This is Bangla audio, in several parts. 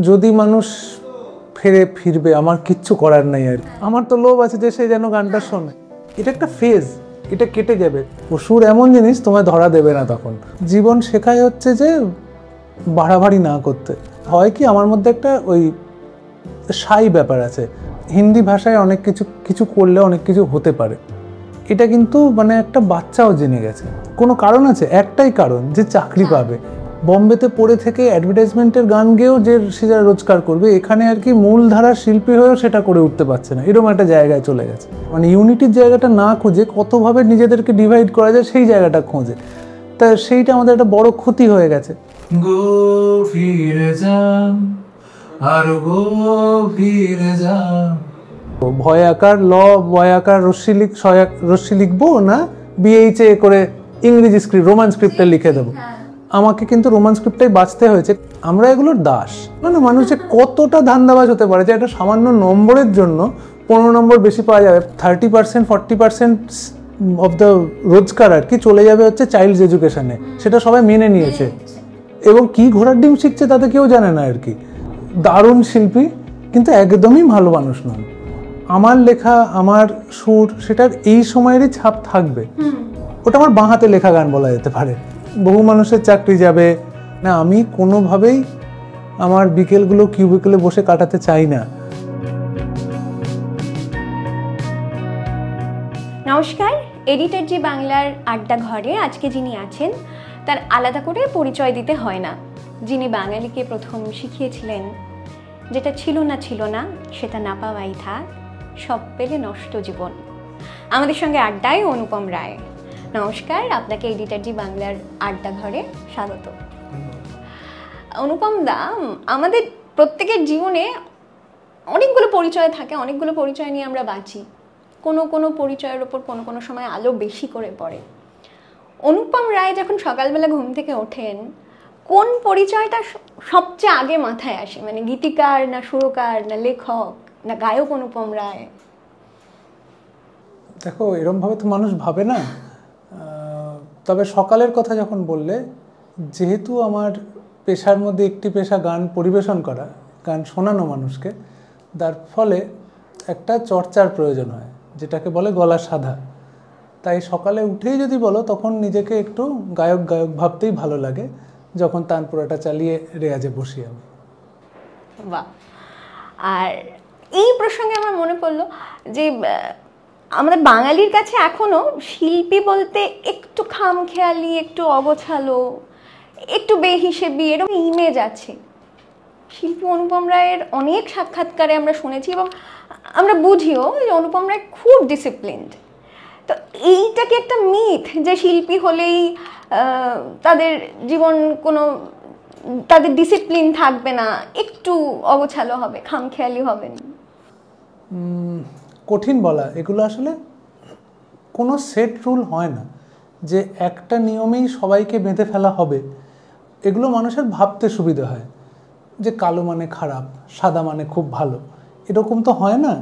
যদি মানুষ ফিরবে আমার কিচ্ছু করার নাই আর আমার তো লোভ আছে যে সে যেন গানটা শোনে। এটা একটা ফেজ, এটা কেটে যাবে। সুর এমন জিনিস তোমায় ধরা দেবে না। তখন জীবন শেখায় হচ্ছে যে বাড়াবাড়ি না করতে। হয় কি আমার মধ্যে একটা ওই শাই ব্যাপার আছে। হিন্দি ভাষায় অনেক কিছু করলে অনেক কিছু হতে পারে, এটা কিন্তু মানে একটা বাচ্চাও জেনে গেছে। কোনো কারণ আছে? একটাই কারণ, যে চাকরি পাবে। বম্বেতে পড়ে থেকে অ্যাডভার্টাইজমেন্টের গান গেয়েও যে সে যারা রোজগার করবে, এখানে আর কি মূলধারার শিল্পী হয়েও সেটা করে উঠতে পারছে না, এরকম একটা জায়গায় চলে গেছে। মানে ইউনিটির জায়গাটা না খুঁজে কতভাবে নিজেদেরকে ডিভাইড করা যায় সেই জায়গাটা খোঁজে। তা সেইটা আমাদের একটা বড় ক্ষতি হয়ে গেছে। ভয় আকার ভয় আকার রশ্মি লিখবো না বিএইচএ করে ইংরেজি স্ক্রিপ্ট, রোমান স্ক্রিপ্টে লিখে দেবো। আমাকে কিন্তু রোমান স্ক্রিপ্টটাই বাঁচতে হয়েছে। আমরা এগুলোর দাস। মানে মানুষে কতটা ধান্দাবাজ হতে পারে যে একটা সামান্য নম্বরের জন্য 15 নম্বর বেশি পাওয়া যাবে, 30% 40% অফ দ্য রোজগার আর কি চলে যাবে হচ্ছে চাইল্ড এডুকেশনে। সেটা সবাই মেনে নিয়েছে এবং কি ঘোড়ার ডিম শিখছে তাতে কেউ জানে না আর কি। দারুণ শিল্পী কিন্তু একদমই ভালো মানুষ নন। আমার লেখা, আমার সুর, সেটার এই সময়েরই ছাপ থাকবে। ওটা আমার বাঁ হাতে লেখা গান বলা যেতে পারে। বহু মানুষের চাকরি যাবে না, আমি কোনোভাবেই আমার বিকেলগুলো কিউবিকেলে বসে কাটাতে চাই না। নমস্কার, এডিটর জি বাংলার আড্ডা ঘরে আজকে যিনি আছেন তার আলাদা করে পরিচয় দিতে হয় না। যিনি বাঙালিকে প্রথম শিখিয়েছিলেন যেটা ছিল না সেটা না পাওয়াই থাক, সব পেলে নষ্ট জীবন। আমাদের সঙ্গে আড্ডায় অনুপম রায়। নমস্কার, আপনাকে এডিটর জি বাংলার আড্ডা ঘরে স্বাগত। অনুপম দা, আমাদের প্রত্যেকের জীবনে অনেকগুলো পরিচয় থাকে, অনেকগুলো পরিচয় নিয়ে আমরা বাঁচি। কোনো পরিচয়ের ওপর কোনো সময় আলো বেশি করে পড়ে। অনুপম রায় যখন সকালবেলা ঘুম থেকে ওঠেন, কোন পরিচয়টা সবচেয়ে আগে মাথায় আসে? মানে গীতিকার, না সুরকার, না লেখক, না গায়ক অনুপম রায়? দেখো, এরমভাবে তো মানুষ ভাবে না। তবে সকালের কথা যখন বললে, যেহেতু আমার পেশার মধ্যে একটি পেশা গান পরিবেশন করা, গান শোনানো মানুষকে, তার ফলে একটা চর্চার প্রয়োজন হয়, যেটাকে বলে গলা সাধা। তাই সকালে উঠেই যদি বলো, তখন নিজেকে একটু গায়ক ভাবতেই ভালো লাগে, যখন তানপুরাটা চালিয়ে রেয়াজে বসি আমি। বাহ। আর এই প্রসঙ্গে আমার মনে পড়লো যে আমাদের বাঙালির কাছে এখনো শিল্পী বলতে একটু খামখেয়ালি, একটু অগোছালো, একটু বেহিসেবি এরকম ইমেজ আছে। শিল্পী অনুপম রায়ের অনেক সাক্ষাৎকারে আমরা শুনেছি এবং আমরা বুঝিও যে অনুপম রায় খুব ডিসিপ্লিনড। তো এইটা কি একটা মিথ যে শিল্পী হলেই তাদের জীবন তাদের ডিসিপ্লিন থাকবে না, একটু অগোছালো হবে, খামখেয়ালি হবেন? কঠিন বলা। এগুলো আসলে কোনো সেট রুল হয় না যে একটা নিয়মেই সবাইকে বেঁধে ফেলা হবে। এগুলো মানুষের ভাবতে সুবিধা হয় যে কালো মানে খারাপ, সাদা মানে খুব ভালো, এরকম তো হয় না।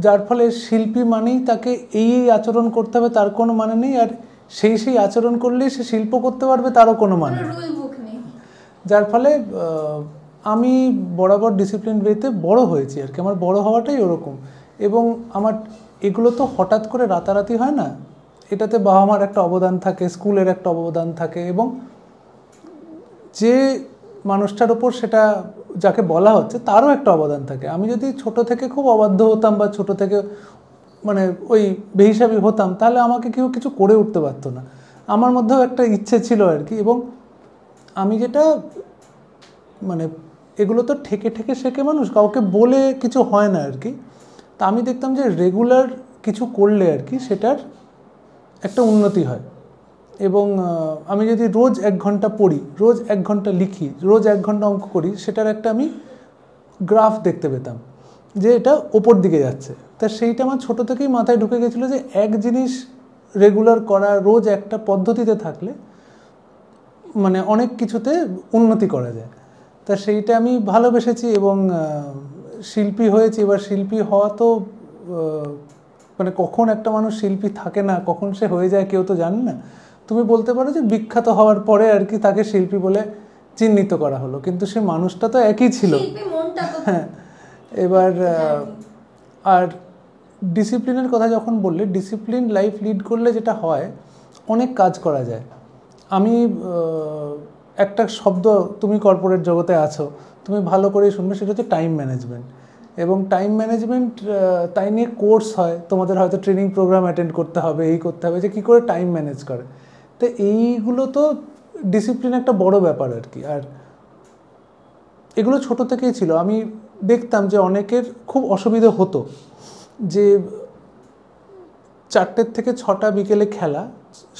যার ফলে শিল্পী মানেই তাকে এই আচরণ করতে হবে তার কোনো মানে নেই, আর সেই আচরণ করলেই সে শিল্প করতে পারবে তারও কোনো মানে নেই। যার ফলে আমি বরাবর ডিসিপ্লিন ওয়েতে বড় হয়েছি আর কি। আমার বড় হওয়াটাই ওরকম। এবং আমার এগুলো তো হঠাৎ করে রাতারাতি হয় না। এটাতে বাবা মার একটা অবদান থাকে, স্কুলের একটা অবদান থাকে, এবং যে মানুষটার ওপর সেটা যাকে বলা হচ্ছে তারও একটা অবদান থাকে। আমি যদি ছোট থেকে খুব অবাধ্য হতাম বা ছোট থেকে মানে ওই বেহিসাবি হতাম, তাহলে আমাকে কেউ কিছু করে উঠতে পারতো না। আমার মধ্যেও একটা ইচ্ছে ছিল আর কি। এবং আমি যেটা মানে এগুলো তো ঠেকে শেখে মানুষ, কাউকে বলে কিছু হয় না আর কি। তা আমি দেখতাম যে রেগুলার কিছু করলে আর কি সেটার একটা উন্নতি হয়। এবং আমি যদি রোজ 1 ঘন্টা পড়ি, রোজ 1 ঘন্টা লিখি, রোজ 1 ঘন্টা অঙ্ক করি, সেটার একটা আমি গ্রাফ দেখতে পেতাম যে এটা ওপর দিকে যাচ্ছে। তা সেইটা আমার ছোটো থেকেই মাথায় ঢুকে গেছিলো যে এক জিনিস রেগুলার করা, রোজ একটা পদ্ধতিতে থাকলে মানে অনেক কিছুতে উন্নতি করা যায়। তা সেইটা আমি ভালোবেসেছি এবং শিল্পী হয়েছি। এবার শিল্পী হওয়া তো মানে কখন একটা মানুষ শিল্পী থাকে না, কখন সে হয়ে যায় কেউ তো জানে না। তুমি বলতে পারো যে বিখ্যাত হওয়ার পরে আর কি তাকে শিল্পী বলে চিহ্নিত করা হলো, কিন্তু সে মানুষটা তো একই ছিল। হ্যাঁ, এবার আর ডিসিপ্লিনের কথা যখন বললে, ডিসিপ্লিন লাইফ লিড করলে যেটা হয়, অনেক কাজ করা যায়। আমি একটা শব্দ, তুমি কর্পোরেট জগতে আছো, তুমি ভালো করেই শুনবে, সেটা হচ্ছে টাইম ম্যানেজমেন্ট। এবং টাইম ম্যানেজমেন্ট তাই নিয়ে কোর্স হয়, তোমাদের হয়তো ট্রেনিং প্রোগ্রাম অ্যাটেন্ড করতে হবে, এই করতে হবে যে কী করে টাইম ম্যানেজ করে। তো এইগুলো তো ডিসিপ্লিন একটা বড় ব্যাপার আর কি। আর এগুলো ছোট থেকেই ছিল। আমি দেখতাম যে অনেকের খুব অসুবিধা হতো যে 4টের থেকে 6টা বিকেলে খেলা,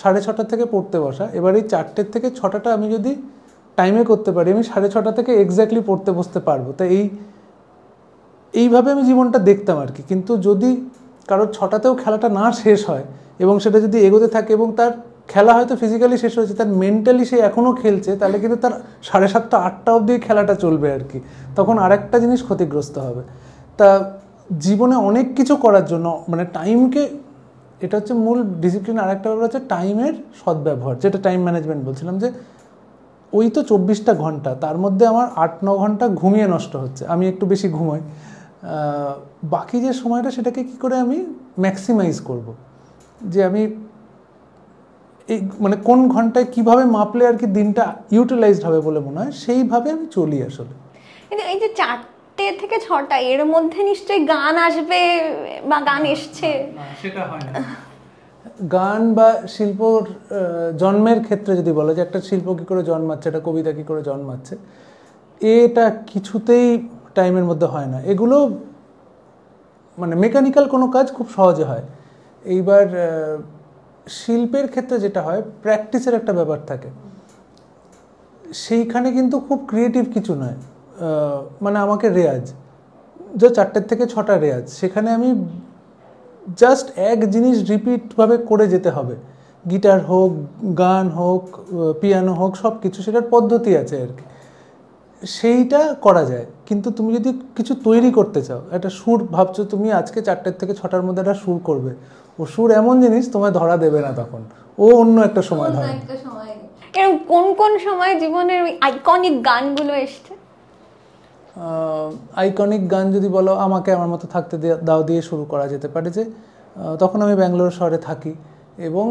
6:30 থেকে পড়তে বসা। এবার এই 4টের থেকে 6টাটা আমি যদি টাইমে করতে পারি, আমি 6:30 থেকে এক্স্যাক্টলি পড়তে বসতে পারবো। তাই এইভাবে আমি জীবনটা দেখতাম আর কি। কিন্তু যদি কারোর 6টাতেও খেলাটা না শেষ হয় এবং সেটা যদি এগোতে থাকে এবং তার খেলা হয়তো ফিজিক্যালি শেষ হয়েছে, তার মেন্টালি সে এখনও খেলছে, তাহলে কিন্তু তার 7:30 8টা অবধি খেলাটা চলবে আর কি। তখন আরেকটা জিনিস ক্ষতিগ্রস্ত হবে। তা জীবনে অনেক কিছু করার জন্য মানে টাইমকে, এটা হচ্ছে মূল ডিসিপ্লিন। আরেকটা ব্যাপার হচ্ছে টাইমের সদ্ব্যবহার, যেটা টাইম ম্যানেজমেন্ট বলছিলাম, যে ওই তো 24টা ঘন্টা, তার মধ্যে আমার 8-9 ঘন্টা ঘুমিয়ে নষ্ট হচ্ছে, আমি একটু বেশি ঘুমাই। বাকি যে সময়টা, সেটাকে কি করে আমি ম্যাক্সিমাইজ করব, যে আমি এই মানে কোন ঘন্টায় কিভাবে মাপলে আর কি দিনটা ইউটিলাইজড হবে বলে মনে হয়, সেইভাবে আমি চলি আসলে। কিন্তু এই যে 4টে থেকে 6টা, এর মধ্যে নিশ্চয়ই গান আসবে বা গান এসছে? সেটা হয় না। গান বা শিল্পর জন্মের ক্ষেত্রে যদি বলো যে একটা শিল্প কী করে জন্মাচ্ছে, একটা কবিতা কী করে জন্মাচ্ছে, এটা কিছুতেই টাইমের মধ্যে হয় না। এগুলো মানে মেকানিক্যাল কোনো কাজ খুব সহজে হয়। এইবার শিল্পের ক্ষেত্রে যেটা হয়, প্র্যাকটিসের একটা ব্যাপার থাকে। সেইখানে কিন্তু খুব ক্রিয়েটিভ কিছু নয়, মানে আমাকে রেয়াজ, যে 4টের থেকে 6টা রেয়াজ, সেখানে আমি জাস্ট এক জিনিস রিপিটভাবে করে যেতে হবে। গিটার হোক, গান হোক, পিয়ানো হোক, সব কিছু, সেটার পদ্ধতি আছে আর কি, সেইটা করা যায়। কিন্তু তুমি যদি কিছু তৈরি করতে চাও, একটা সুর ভাবছো তুমি আজকে 4টের থেকে 6টার মধ্যে একটা সুর করবে, ও সুর এমন জিনিস তোমায় ধরা দেবে না, তখন ও অন্য একটা সময় ধরে। এরকম কোন কোন সময় জীবনের ওই আইকনিক গানগুলো এসছে? আইকনিক গান যদি বলো, আমাকে আমার মতো থাকতে দাও দিয়ে শুরু করা যেতে পারে। যে তখন আমি ব্যাঙ্গালোর শহরে থাকি এবং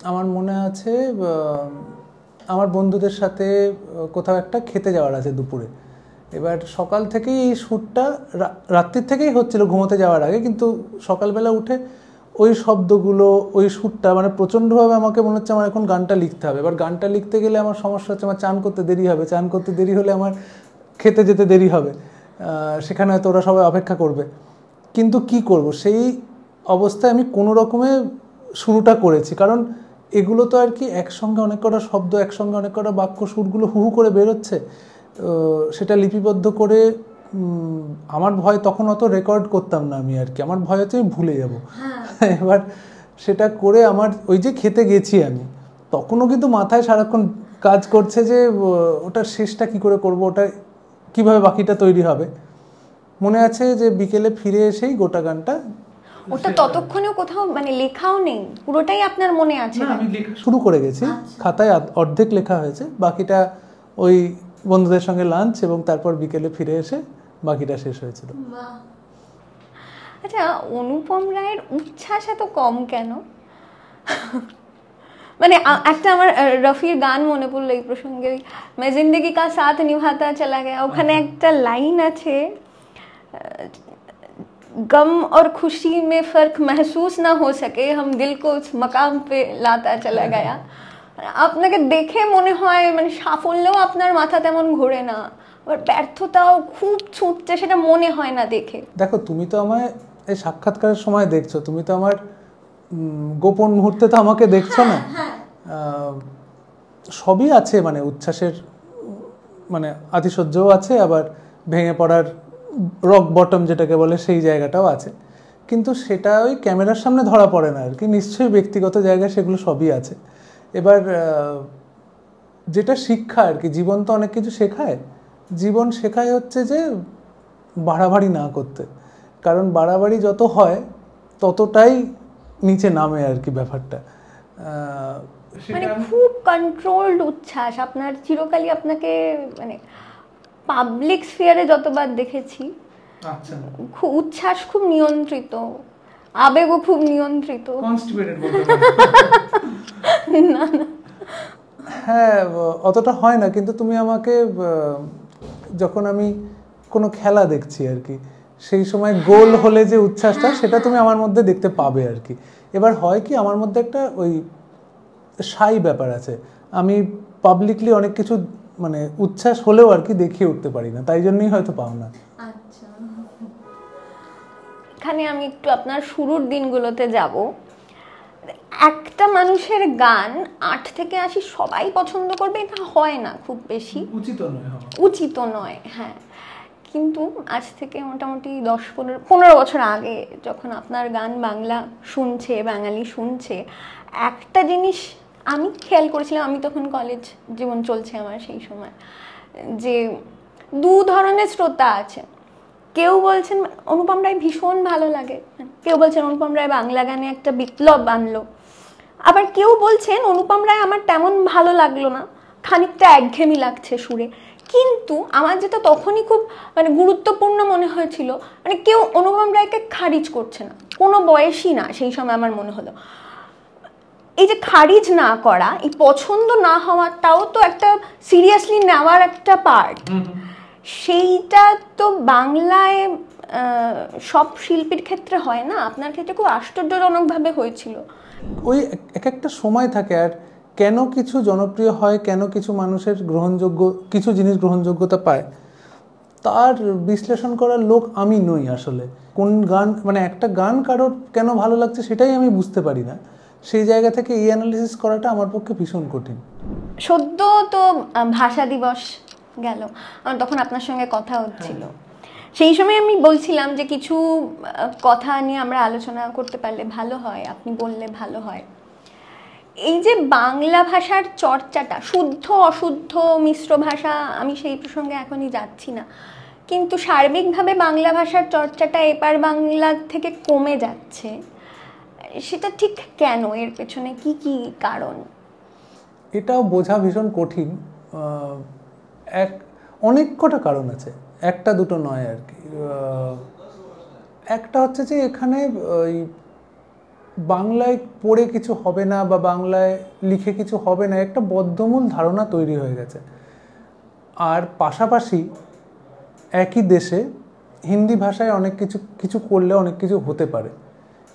আমার মনে আছে আমার বন্ধুদের সাথে কোথাও একটা খেতে যাওয়ার আছে দুপুরে। এবার সকাল থেকেই এই শ্যুটটা রাত্রির থেকেই হচ্ছিল ঘুমোতে যাওয়ার আগে, কিন্তু সকালবেলা উঠে ওই শব্দগুলো, ওই শ্যুটটা মানে প্রচণ্ডভাবে আমাকে মনে হচ্ছে আমার এখন গানটা লিখতে হবে। এবার গানটা লিখতে গেলে আমার সমস্যা হচ্ছে, আমার চান করতে দেরি হবে, চান করতে দেরি হলে আমার খেতে যেতে দেরি হবে, সেখানে হয়তো ওরা সবাই অপেক্ষা করবে। কিন্তু কি করব, সেই অবস্থায় আমি কোনো রকমে শুরুটা করেছি। কারণ এগুলো তো আর কি একসঙ্গে অনেক কটা শব্দ, একসঙ্গে অনেক কটা বাক্য, সুরগুলো হু হু করে বেরোচ্ছে, সেটা লিপিবদ্ধ করে আমার ভয় তখন অত রেকর্ড করতাম না আমি আর কি, আমার ভয় হচ্ছে আমি ভুলে যাব। এবার সেটা করে আমার ওই যে খেতে গেছি আমি, তখনও কিন্তু মাথায় সারাক্ষণ কাজ করছে যে ওটার শেষটা কি করে করব, ওটা কিভাবে বাকিটা তৈরি হবে। মনে আছে যে বিকেলে ফিরে এসেই গোটা গানটা, ওটা ততক্ষণেও কোথাও মানে লেখাও নেই, পুরোটাই আপনার মনে আছে? আমি লেখা শুরু করে গেছি, খাতায় অর্ধেক লেখা হয়েছে, বাকিটা ওই বন্ধুদের সঙ্গে লাঞ্চ এবং তারপর বিকেলে ফিরে এসে বাকিটা শেষ হয়েছিল। আচ্ছা, অনুপম রায়ের উচ্ছ্বাস এত কম কেন? মানে একটা আমার রফির গান মনে পড়লো এই প্রসঙ্গে, मैं जिंदगी का साथ निभाता चला गया, ওখানে একটা লাইন আছে, गम और खुशी में फर्क महसूस ना हो सके, हम दिल को उस मकाम पे लाता चला गया। আপনাকে দেখে মনে হয় মানে সাফল্যও আপনার মাথা তেমন ঘোরে না, আবার ব্যর্থতাও খুব ছুটছে, সেটা মনে হয় না দেখে। দেখো, তুমি তো আমায় এই সাক্ষাৎকারের সময় দেখছো, তুমি তো আমার গোপন মুহূর্তে তো আমাকে দেখছো না। সবই আছে, মানে উচ্ছ্বাসের মানে আতিশয্যও আছে, আবার ভেঙে পড়ার রক বটম যেটাকে বলে সেই জায়গাটাও আছে, কিন্তু সেটা ওই ক্যামেরার সামনে ধরা পড়ে না আর কি। নিশ্চয়ই ব্যক্তিগত জায়গায় সেগুলো সবই আছে। এবার যেটা শিক্ষা আর কি, জীবন তো অনেক কিছু শেখায়। জীবন শেখায় হচ্ছে যে বাড়াবাড়ি না করতে, কারণ বাড়াবাড়ি যত হয় ততটাই নিচে নামে আর কি ব্যাপারটা। মানে খুব কন্ট্রোলড উচ্ছ্বাস আপনার, চিরকালই আপনাকে মানে পাবলিক স্ফিয়ারে যতবার দেখেছি আচ্ছা, খুব উচ্ছ্বাস খুব নিয়ন্ত্রিত, আবেগও খুব নিয়ন্ত্রিত। কনস্টিপেটেড বলতে পারো। না না, হ্যাঁ অতটা হয় না, কিন্তু তুমি আমাকে যখন আমি কোনো খেলা দেখছি আর কি, সেই সময় গোল হলে যে উচ্ছ্বাসটা সেটা তুমি আমার মধ্যে দেখতে পাবে আর কি। এবার হয় কি আমার মধ্যে একটা ওই শাই ব্যাপার আছে, আমি পাবলিকলি অনেক কিছু মানে উচ্ছ্বাস হলেও আর কি দেখিয়ে উঠতে পারি না, তাই জন্যই হয়তো পাও না। আচ্ছা, এখানে আমি একটু আপনার শুরুর দিনগুলোতে যাব। একটা মানুষের গান 8 থেকে 80 সবাই পছন্দ করবে এটা হয় না খুব বেশি, উচিত নয়। হ্যাঁ, কিন্তু আজ থেকে মোটামুটি 10-15 বছর আগে যখন আপনার গান বাংলা শুনছে, বাঙালি শুনছে, একটা জিনিস আমি খেয়াল করেছিলাম, আমি তখন কলেজ জীবন চলছে আমার সেই সময়, যে 2 ধরনের শ্রোতা আছে। কেউ বলছেন অনুপম রায় ভীষণ ভালো লাগে, কেউ বলছেন অনুপম রায় বাংলা গানে একটা বিপ্লব আনলো, আবার কেউ বলছেন অনুপম রায় আমার তেমন ভালো লাগলো না, খানিকটা একঘেয়েমি লাগছে সুরে। কিন্তু আমার যেটা তখনই খুব মানে গুরুত্বপূর্ণ মনে হয়েছিল, মানে কেউ অনুপম রায়কে খারিজ করছে না, কোনো বয়সই না সেই সময় আমার মনে হলো। এই যে খারিজ না করা, এই পছন্দ না হওয়াটাও তো একটা সিরিয়াসলি নেওয়ার একটা পার্ট। সেইটা তো বাংলায় সব শিল্পীর ক্ষেত্রে হয় না, আপনার ক্ষেত্রে খুব আশ্চর্যজনকভাবে হয়েছিল। ওই এক একটা সময় থাকে, আর কেন কিছু জনপ্রিয় হয়, কেন কিছু মানুষের গ্রহণযোগ্য কিছু জিনিস গ্রহণযোগ্যতা পায়, তার বিশ্লেষণ করার লোক আমি নই আসলে। কোন গান মানে একটা গান কারোর কেন ভালো লাগছে সেটাই আমি বুঝতে পারি না, সেই জায়গা থেকে এই অ্যানালিসিস করাটা আমার পক্ষে ভীষণ কঠিন। সদ্য তো ভাষা দিবস গেল, আমার তখন আপনার সঙ্গে কথা হচ্ছিল, সেই সময় আমি বলছিলাম যে কিছু কথা নিয়ে আমরা আলোচনা করতে পারলে ভালো হয়, আপনি বললে ভালো হয়। এই যে বাংলা ভাষার চর্চাটা, শুদ্ধ অশুদ্ধ মিশ্র ভাষা, আমি সেই প্রসঙ্গে এখনই যাচ্ছি না, কিন্তু সার্বিকভাবে বাংলা ভাষার চর্চাটা এপার বাংলা থেকে কমে যাচ্ছে, সেটা ঠিক কেন? এর পেছনে কি কি কারণ? এটাও বোঝা ভীষণ কঠিন। অনেক কটা কারণ আছে, একটা দুটো নয় আর কি। একটা হচ্ছে যে এখানে ওই বাংলায় পড়ে কিছু হবে না বা বাংলায় লিখে কিছু হবে না, একটা বদ্ধমূল ধারণা তৈরি হয়ে গেছে। আর পাশাপাশি একই দেশে হিন্দি ভাষায় অনেক কিছু করলে অনেক কিছু হতে পারে,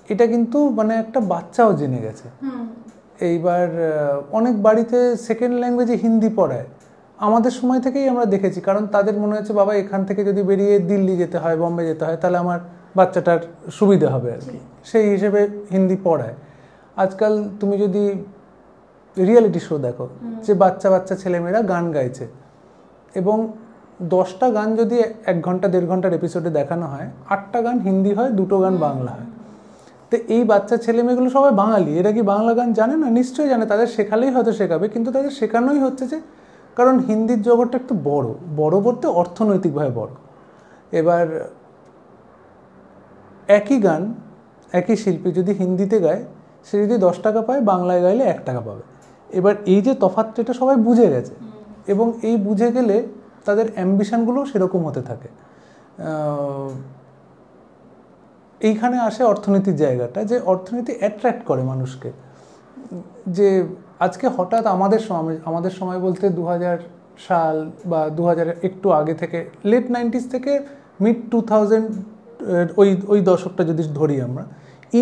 এটা কিন্তু মানে একটা বাচ্চাও জেনে গেছে। এইবার অনেক বাড়িতে সেকেন্ড ল্যাঙ্গুয়েজে হিন্দি পড়ায়, আমাদের সময় থেকেই আমরা দেখেছি, কারণ তাদের মনে হচ্ছে বাবা এখান থেকে যদি বেরিয়ে দিল্লি যেতে হয়, বম্বে যেতে হয়, তাহলে আমার বাচ্চাটার সুবিধা হবে আর কি, সেই হিসেবে হিন্দি পড়ায়। আজকাল তুমি যদি রিয়েলিটি শো দেখো, যে বাচ্চা বাচ্চা ছেলেমেয়েরা গান গাইছে, এবং 10টা গান যদি 1 ঘন্টা 1.5 ঘন্টার এপিসোডে দেখানো হয়, 8টা গান হিন্দি হয়, 2টো গান বাংলা হয়। তো এই বাচ্চা ছেলেমেয়েগুলো সবাই বাঙালি, এরা কি বাংলা গান জানে না? নিশ্চয়ই জানে, তাদের শেখালেই হয়তো শেখাবে, কিন্তু তাদের শেখানোই হচ্ছে যে কারণ হিন্দির জগৎটা একটু বড় বলতে অর্থনৈতিকভাবে বড়। এবার একই গান একই শিল্পী যদি হিন্দিতে গায়, সে যদি 10 টাকা পায়, বাংলায় গাইলে 1 টাকা পাবে। এবার এই যে তফাৎটা, এটা সবাই বুঝে গেছে, এবং এই বুঝে গেলে তাদের অ্যাম্বিশনগুলো সেরকম হতে থাকে। এইখানে আসে অর্থনীতির জায়গাটা, যে অর্থনীতি অ্যাট্রাক্ট করে মানুষকে। যে আজকে হঠাৎ আমাদের সময় বলতে 2000 সাল বা 2000 একটু আগে থেকে, লেট 90s থেকে মিড 2000 ওই দশকটা যদি ধরি আমরা,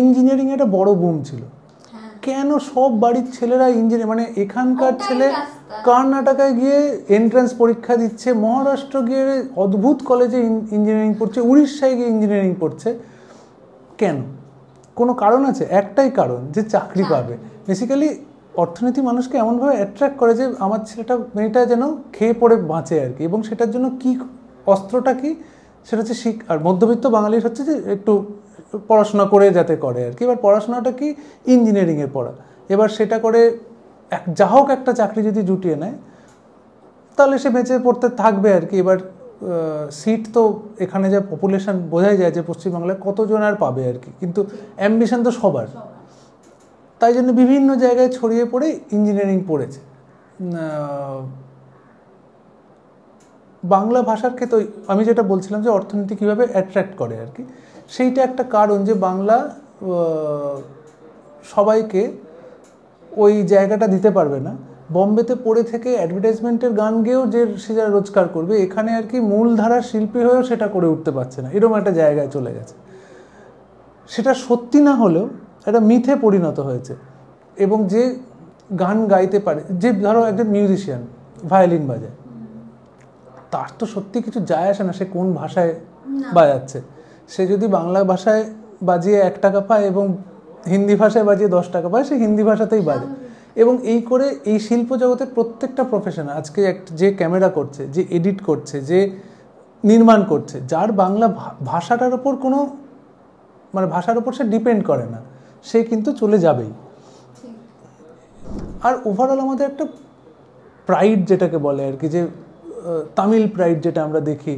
ইঞ্জিনিয়ারিং একটা বড় বুম ছিল। কেন সব বাড়ির ছেলেরা ইঞ্জিনিয়ার, মানে এখানকার ছেলে কর্ণাটকায় গিয়ে এন্ট্রান্স পরীক্ষা দিচ্ছে, মহারাষ্ট্র গিয়ে অদ্ভুত কলেজে ইঞ্জিনিয়ারিং পড়ছে, উড়িষ্যায় গিয়ে ইঞ্জিনিয়ারিং পড়ছে। কেন? কোনো কারণ আছে? একটাই কারণ, যে চাকরি পাবে। বেসিক্যালি অর্থনীতি মানুষকে এমনভাবে অ্যাট্রাক্ট করে যে আমার মেয়েটা যেন খেয়ে পড়ে বাঁচে আর কি, এবং সেটার জন্য কি অস্ত্রটা কি, সেটা হচ্ছে আর মধ্যবিত্ত বাঙালির হচ্ছে যে একটু পড়াশোনা করে যাতে করে আর কি। এবার পড়াশোনাটা কি? ইঞ্জিনিয়ারিংয়ের পড়া। এবার সেটা করে যা হোক একটা চাকরি যদি জুটিয়ে নেয়, তাহলে সে বেঁচে পড়তে থাকবে আর কি। এবার সিট তো এখানে যা পপুলেশন, বোঝাই যায় যে পশ্চিমবাংলায় কতজন আর পাবে আর কি, কিন্তু অ্যাম্বিশন তো সবার। তাই জন্য বিভিন্ন জায়গায় ছড়িয়ে পড়ে ইঞ্জিনিয়ারিং পড়েছে। বাংলা ভাষার ক্ষেত্রে আমি যেটা বলছিলাম যে অর্থনীতি কীভাবে অ্যাট্রাক্ট করে আর কি, সেইটা একটা কারণ যে বাংলা সবাইকে ওই জায়গাটা দিতে পারবে না। বম্বেতে পড়ে থেকে অ্যাডভার্টাইজমেন্টের গান গেয়েও যে সে যারা রোজগার করবে, এখানে আর কি মূলধারার শিল্পী হয়েও সেটা করে উঠতে পারছে না, এরকম একটা জায়গায় চলে গেছে। সেটা সত্যি না হলেও একটা মিথে পরিণত হয়েছে। এবং যে গান গাইতে পারে, যে ধরো একজন মিউজিশিয়ান ভায়োলিন বাজায়, তার তো সত্যি কিছু যায় আসে না সে কোন ভাষায় বাজাচ্ছে। সে যদি বাংলা ভাষায় বাজিয়ে 1 টাকা পায় এবং হিন্দি ভাষায় বাজিয়ে 10 টাকা পায়, সে হিন্দি ভাষাতেই বাজে। এবং এই করে এই শিল্প জগতের প্রত্যেকটা প্রফেশন আজকে যে ক্যামেরা করছে, যে এডিট করছে, যে নির্মাণ করছে, যার বাংলা ভাষাটার ওপর কোনো মানে ভাষার ওপর সে ডিপেন্ড করে না, সে কিন্তু চলে যাবেই। আর ওভারঅল আমাদের একটা প্রাইড যেটাকে বলে আর কি, যে তামিল প্রাইড যেটা আমরা দেখি,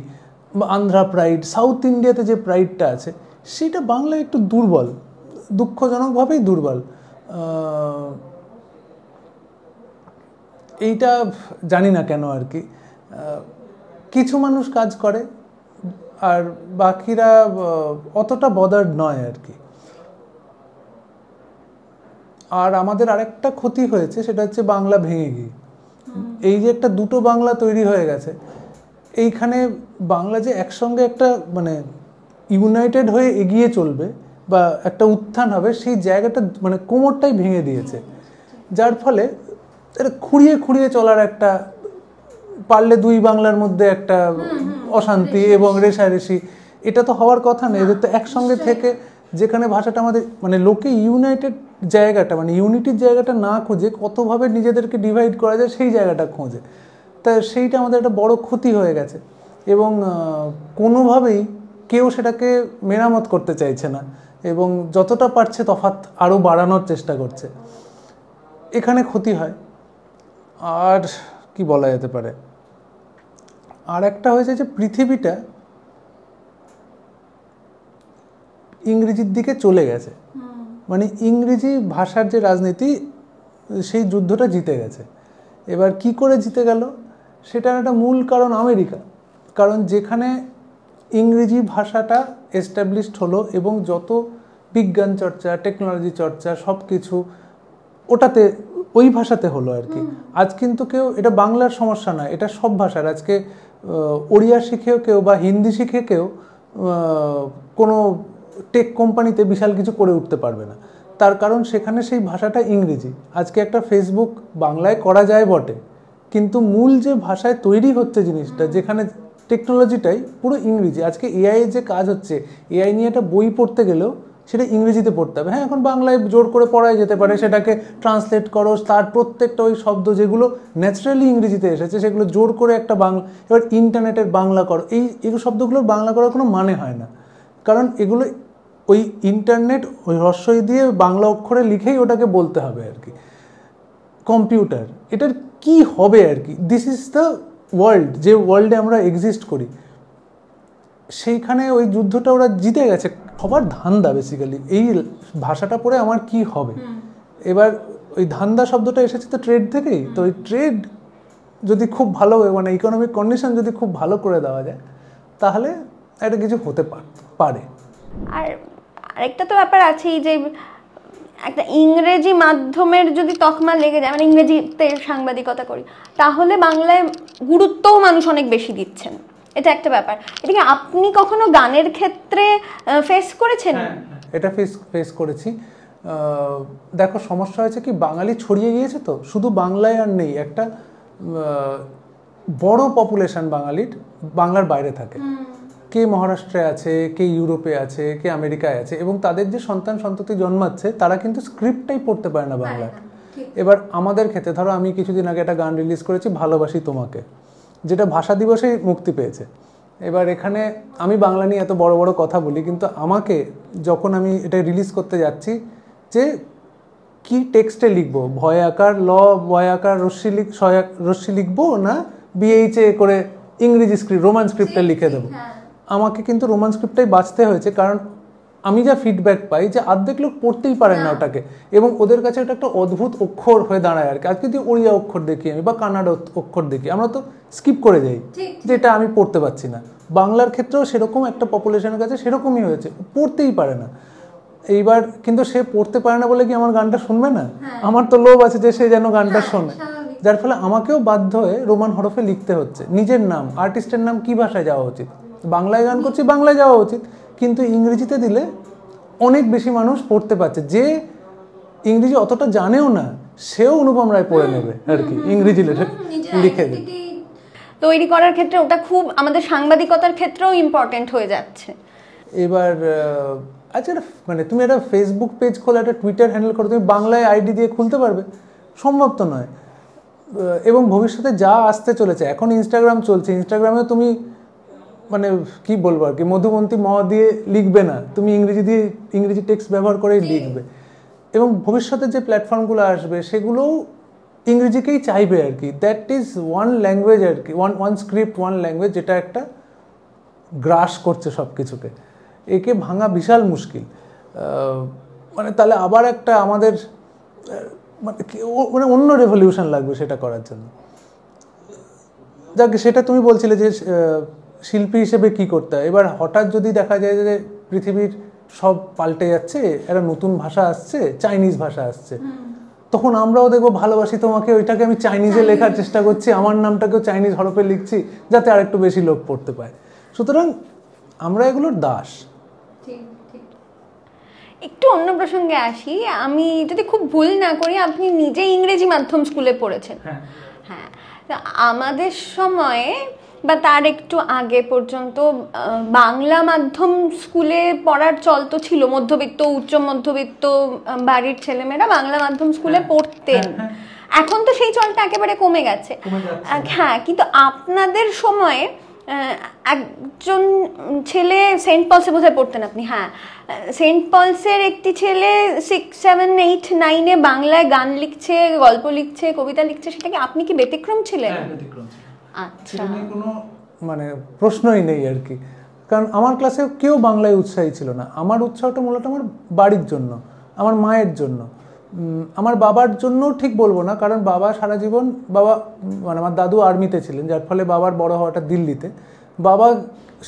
বা আন্ধ্রা প্রাইড, সাউথ ইন্ডিয়াতে যে প্রাইডটা আছে সেটা বাংলায় একটু দুর্বল, দুঃখজনকভাবেই দুর্বল। এইটা জানি না কেন আর কি, কিছু মানুষ কাজ করে আর বাকিরা অতটা বদার্ড নয় আর কি। আর আমাদের আরেকটা ক্ষতি হয়েছে, সেটা হচ্ছে বাংলা ভেঙে গিয়ে এই যে একটা দুটো বাংলা তৈরি হয়ে গেছে, এইখানে বাংলা যে একসঙ্গে একটা মানে ইউনাইটেড হয়ে এগিয়ে চলবে বা একটা উত্থান হবে, সেই জায়গাটা মানে কোমরটাই ভেঙে দিয়েছে। যার ফলে এটা খুঁড়িয়ে খুঁড়িয়ে চলার একটা, পারলে 2 বাংলার মধ্যে একটা অশান্তি এবং রেষারেষি, এটা তো হওয়ার কথা নেই। এদের তো একসঙ্গে থেকে যেখানে ভাষাটা আমাদের মানে লোকে ইউনাইটেড জায়গাটা মানে ইউনিটির জায়গাটা না খুঁজে কতভাবে নিজেদেরকে ডিভাইড করা যায় সেই জায়গাটা খোঁজে, তা সেইটা আমাদের একটা বড় ক্ষতি হয়ে গেছে। এবং কোনোভাবেই কেউ সেটাকে মেরামত করতে চাইছে না এবং যতটা পারছে তফাৎ আরও বাড়ানোর চেষ্টা করছে, এখানে ক্ষতি হয়। আর কি বলা যেতে পারে, আর একটা হয়েছে যে পৃথিবীটা ইংরেজির দিকে চলে গেছে, মানে ইংরেজি ভাষার যে রাজনীতি সেই যুদ্ধটা জিতে গেছে। এবার কি করে জিতে গেল সেটার একটা মূল কারণ আমেরিকা, কারণ যেখানে ইংরেজি ভাষাটা এস্টাবলিশড হলো এবং যত বিজ্ঞান চর্চা, টেকনোলজি চর্চা সব কিছু ওটাতে ওই ভাষাতে হলো আর কি। আজ কিন্তু কেউ, এটা বাংলার সমস্যা নয়, এটা সব ভাষার, আজকে ওড়িয়া শিখেও কেউ বা হিন্দি শিখে কেউ কোনো টেক কোম্পানিতে বিশাল কিছু করে উঠতে পারবে না, তার কারণ সেখানে সেই ভাষাটা ইংরেজি। আজকে একটা ফেসবুক বাংলায় করা যায় বটে, কিন্তু মূল যে ভাষায় তৈরি হচ্ছে জিনিসটা, যেখানে টেকনোলজিটাই পুরো ইংরেজি। আজকে এআই যে কাজ হচ্ছে, এআই নিয়ে একটা বই পড়তে গেলেও সেটা ইংরেজিতে পড়তে হবে। হ্যাঁ, এখন বাংলায় জোর করে পড়াই যেতে পারে, সেটাকে ট্রান্সলেট করো, তার প্রত্যেকটা ওই শব্দ যেগুলো ন্যাচারালি ইংরেজিতে এসেছে সেগুলো জোর করে একটা বাংলা, এবার ইন্টারনেটের বাংলা করো, এই শব্দগুলোর বাংলা করার কোনো মানে হয় না, কারণ এগুলো ওই ইন্টারনেট ওই হ্রস্বই দিয়ে বাংলা অক্ষরে লিখেই ওটাকে বলতে হবে আর কি। কম্পিউটার, এটার কি হবে আর কি, দিস ইজ দ্য ওয়ার্ল্ড, যে ওয়ার্ল্ডে আমরা এক্সিস্ট করি, সেইখানে ওই যুদ্ধটা ওরা জিতে গেছে। সবার ধান্দা বেসিক্যালি এই ভাষাটা পড়ে আমার কি হবে। এবার ওই ধান্দা শব্দটা এসেছে তো ট্রেড থেকেই, তো ওই ট্রেড যদি খুব ভালো মানে ইকোনমিক কন্ডিশন যদি খুব ভালো করে দেওয়া যায় তাহলে একটা কিছু হতে পারে। আর আরেকটা তো ব্যাপার আছেই যে একটা ইংরেজি মাধ্যমের যদি তকমা লেগে যায়, মানে ইংরেজিতে সাংবাদিকতা করি, তাহলে বাংলায় গুরুত্বও মানুষ অনেক বেশি দিচ্ছেন, এটা একটা ব্যাপার। এদিকে আপনি কখনো গানের ক্ষেত্রে ফেস করেছেন? এটা ফেস করেছি। দেখো সমস্যা হয়েছে কি, বাঙালি ছড়িয়ে গিয়েছে, তো শুধু বাংলায় আর নেই, একটা বড় পপুলেশন বাঙালির বাংলার বাইরে থাকে, কে মহারাষ্ট্রে আছে, কে ইউরোপে আছে, কে আমেরিকায় আছে, এবং তাদের যে সন্তান সন্ততি জন্মাচ্ছে তারা কিন্তু স্ক্রিপ্টটাই পড়তে পারে না বাংলায়। এবার আমাদের ক্ষেত্রে ধরো আমি কিছুদিন আগে একটা গান রিলিজ করেছি, ভালোবাসি তোমাকে, যেটা ভাষা দিবসেই মুক্তি পেয়েছে। এবার এখানে আমি বাংলা নিয়ে এত বড় বড় কথা বলি, কিন্তু আমাকে যখন আমি এটা রিলিজ করতে যাচ্ছি যে কি টেক্সটে লিখবো, ভয় আকার ভয় আকার রশ্মি লিখবো না বিএইচএ করে ইংরেজি স্ক্রিপ্ট রোমান স্ক্রিপ্টে লিখে দেবো, আমাকে কিন্তু রোমান স্ক্রিপ্টটাই বাঁচতে হয়েছে, কারণ আমি যা ফিডব্যাক পাই যে অর্ধেক লোক পড়তেই পারে না ওটাকে, এবং ওদের কাছে এটা একটা অদ্ভুত অক্ষর হয়ে দাঁড়ায় আর কি। আজকে যদি ওড়িয়া অক্ষর দেখি আমি বা কানাডা অক্ষর দেখি, আমরা তো স্কিপ করে যাই যে এটা আমি পড়তে পারছি না। বাংলার ক্ষেত্রেও সেরকম একটা পপুলেশনের কাছে সেরকমই হয়েছে, পড়তেই পারে না। এইবার কিন্তু সে পড়তে পারে না বলে কি আমার গানটা শুনবে না? আমার তো লোভ আছে যে সে যেন গানটা শোনে, যার ফলে আমাকেও বাধ্য হয়ে রোমান হরফে লিখতে হচ্ছে। নিজের নাম, আর্টিস্টের নাম কি ভাষায় যাওয়া উচিত? বাংলায় গান করছি, বাংলায় যাওয়া উচিত, কিন্তু ইংরেজিতে দিলে অনেক বেশি মানুষ পড়তে পারছে। যে ইংরেজি অতটা জানেও না সেও অনুপম রায় পড়ে নেবে আর কি, ইংরেজি লিখে দেবে। তৈরি করার ক্ষেত্রে ওটা খুব আমাদের সাংবাদিকতার ক্ষেত্রেও ইম্পর্টেন্ট হয়ে যাচ্ছে। এবার আচ্ছা, মানে তুমি একটা ফেসবুক পেজ খোলা, একটা টুইটার হ্যান্ডেল করো, তুমি বাংলায় আইডি দিয়ে খুলতে পারবে? সম্ভব তো নয়। এবং ভবিষ্যতে যা আসতে চলেছে, এখন ইনস্টাগ্রাম চলছে, ইনস্টাগ্রামে তুমি মানে কি বলবো আর কি, মধুমন্তী ম দিয়ে লিখবে না, তুমি ইংরেজি টেক্সট ব্যবহার করেই লিখবে। এবং ভবিষ্যতে যে প্ল্যাটফর্মগুলো আসবে সেগুলোও ইংরেজিকেই চাইবে আর কি। দ্যাট ইজ ওয়ান ল্যাঙ্গুয়েজ আর কি, ওয়ান স্ক্রিপ্ট, ওয়ান ল্যাঙ্গুয়েজ, যেটা একটা গ্রাস করছে সব কিছুকে। একে ভাঙা বিশাল মুশকিল। মানে তাহলে আবার একটা আমাদের মানে অন্য রেভলিউশন লাগবে সেটা করার জন্য। যাক, সেটা তুমি বলছিলে যে শিল্পী হিসেবে কি করতে হয়। এবার হঠাৎ যদি দেখা যায় যে পৃথিবীর সব পাল্টে যাচ্ছে, একটা নতুন ভাষা আসছে, চাইনিজ ভাষা আসছে, তখন আমরাও দেখবো ভালোবাসি তোমাকে, ওইটাকে আমি চাইনিজে লেখার চেষ্টা করছি, আমার নামটাকেও চাইনিজ হরফে লিখছি যাতে আরেকটু বেশি লোক পড়তে পায়। সুতরাং আমরা এগুলোর দাস। একটু অন্য প্রসঙ্গে আসি, আমি যদি খুব ভুল না করি আপনি নিজে ইংরেজি মাধ্যম স্কুলে পড়েছেন। হ্যাঁ, আমাদের সময়ে বা তার একটু আগে পর্যন্ত বাংলা মাধ্যম স্কুলে পড়ার চল তো ছিল, মধ্যবিত্ত উচ্চ মধ্যবিত্ত বাড়ির ছেলেমেয়েরা বাংলা মাধ্যম স্কুলে পড়তেন। এখন তো সেই চলটা একেবারে কমে গেছে। হ্যাঁ, কিন্তু আপনাদের সময়ে একজন ছেলে সেন্ট পলসে বোধহয় পড়তেন আপনি, হ্যাঁ, সেন্ট পলসের একটি ছেলে 6, 7, 8, 9-এ বাংলায় গান লিখছে, গল্প লিখছে, কবিতা লিখছে, সেটা কি আপনি কি ব্যতিক্রম ছিলেন? আচ্ছা, কোনো মানে প্রশ্নই নেই আর কি, কারণ আমার ক্লাসে কেউ বাংলায় উৎসাহী ছিল না। আমার উৎসাহটা মূলত আমার বাড়ির জন্য, আমার মায়ের জন্য, আমার বাবার জন্য ঠিক বলবো না, কারণ বাবা সারা জীবন, বাবা মানে আমার দাদু আর্মিতে ছিলেন, যার ফলে বাবার বড় হওয়াটা দিল্লিতে। বাবা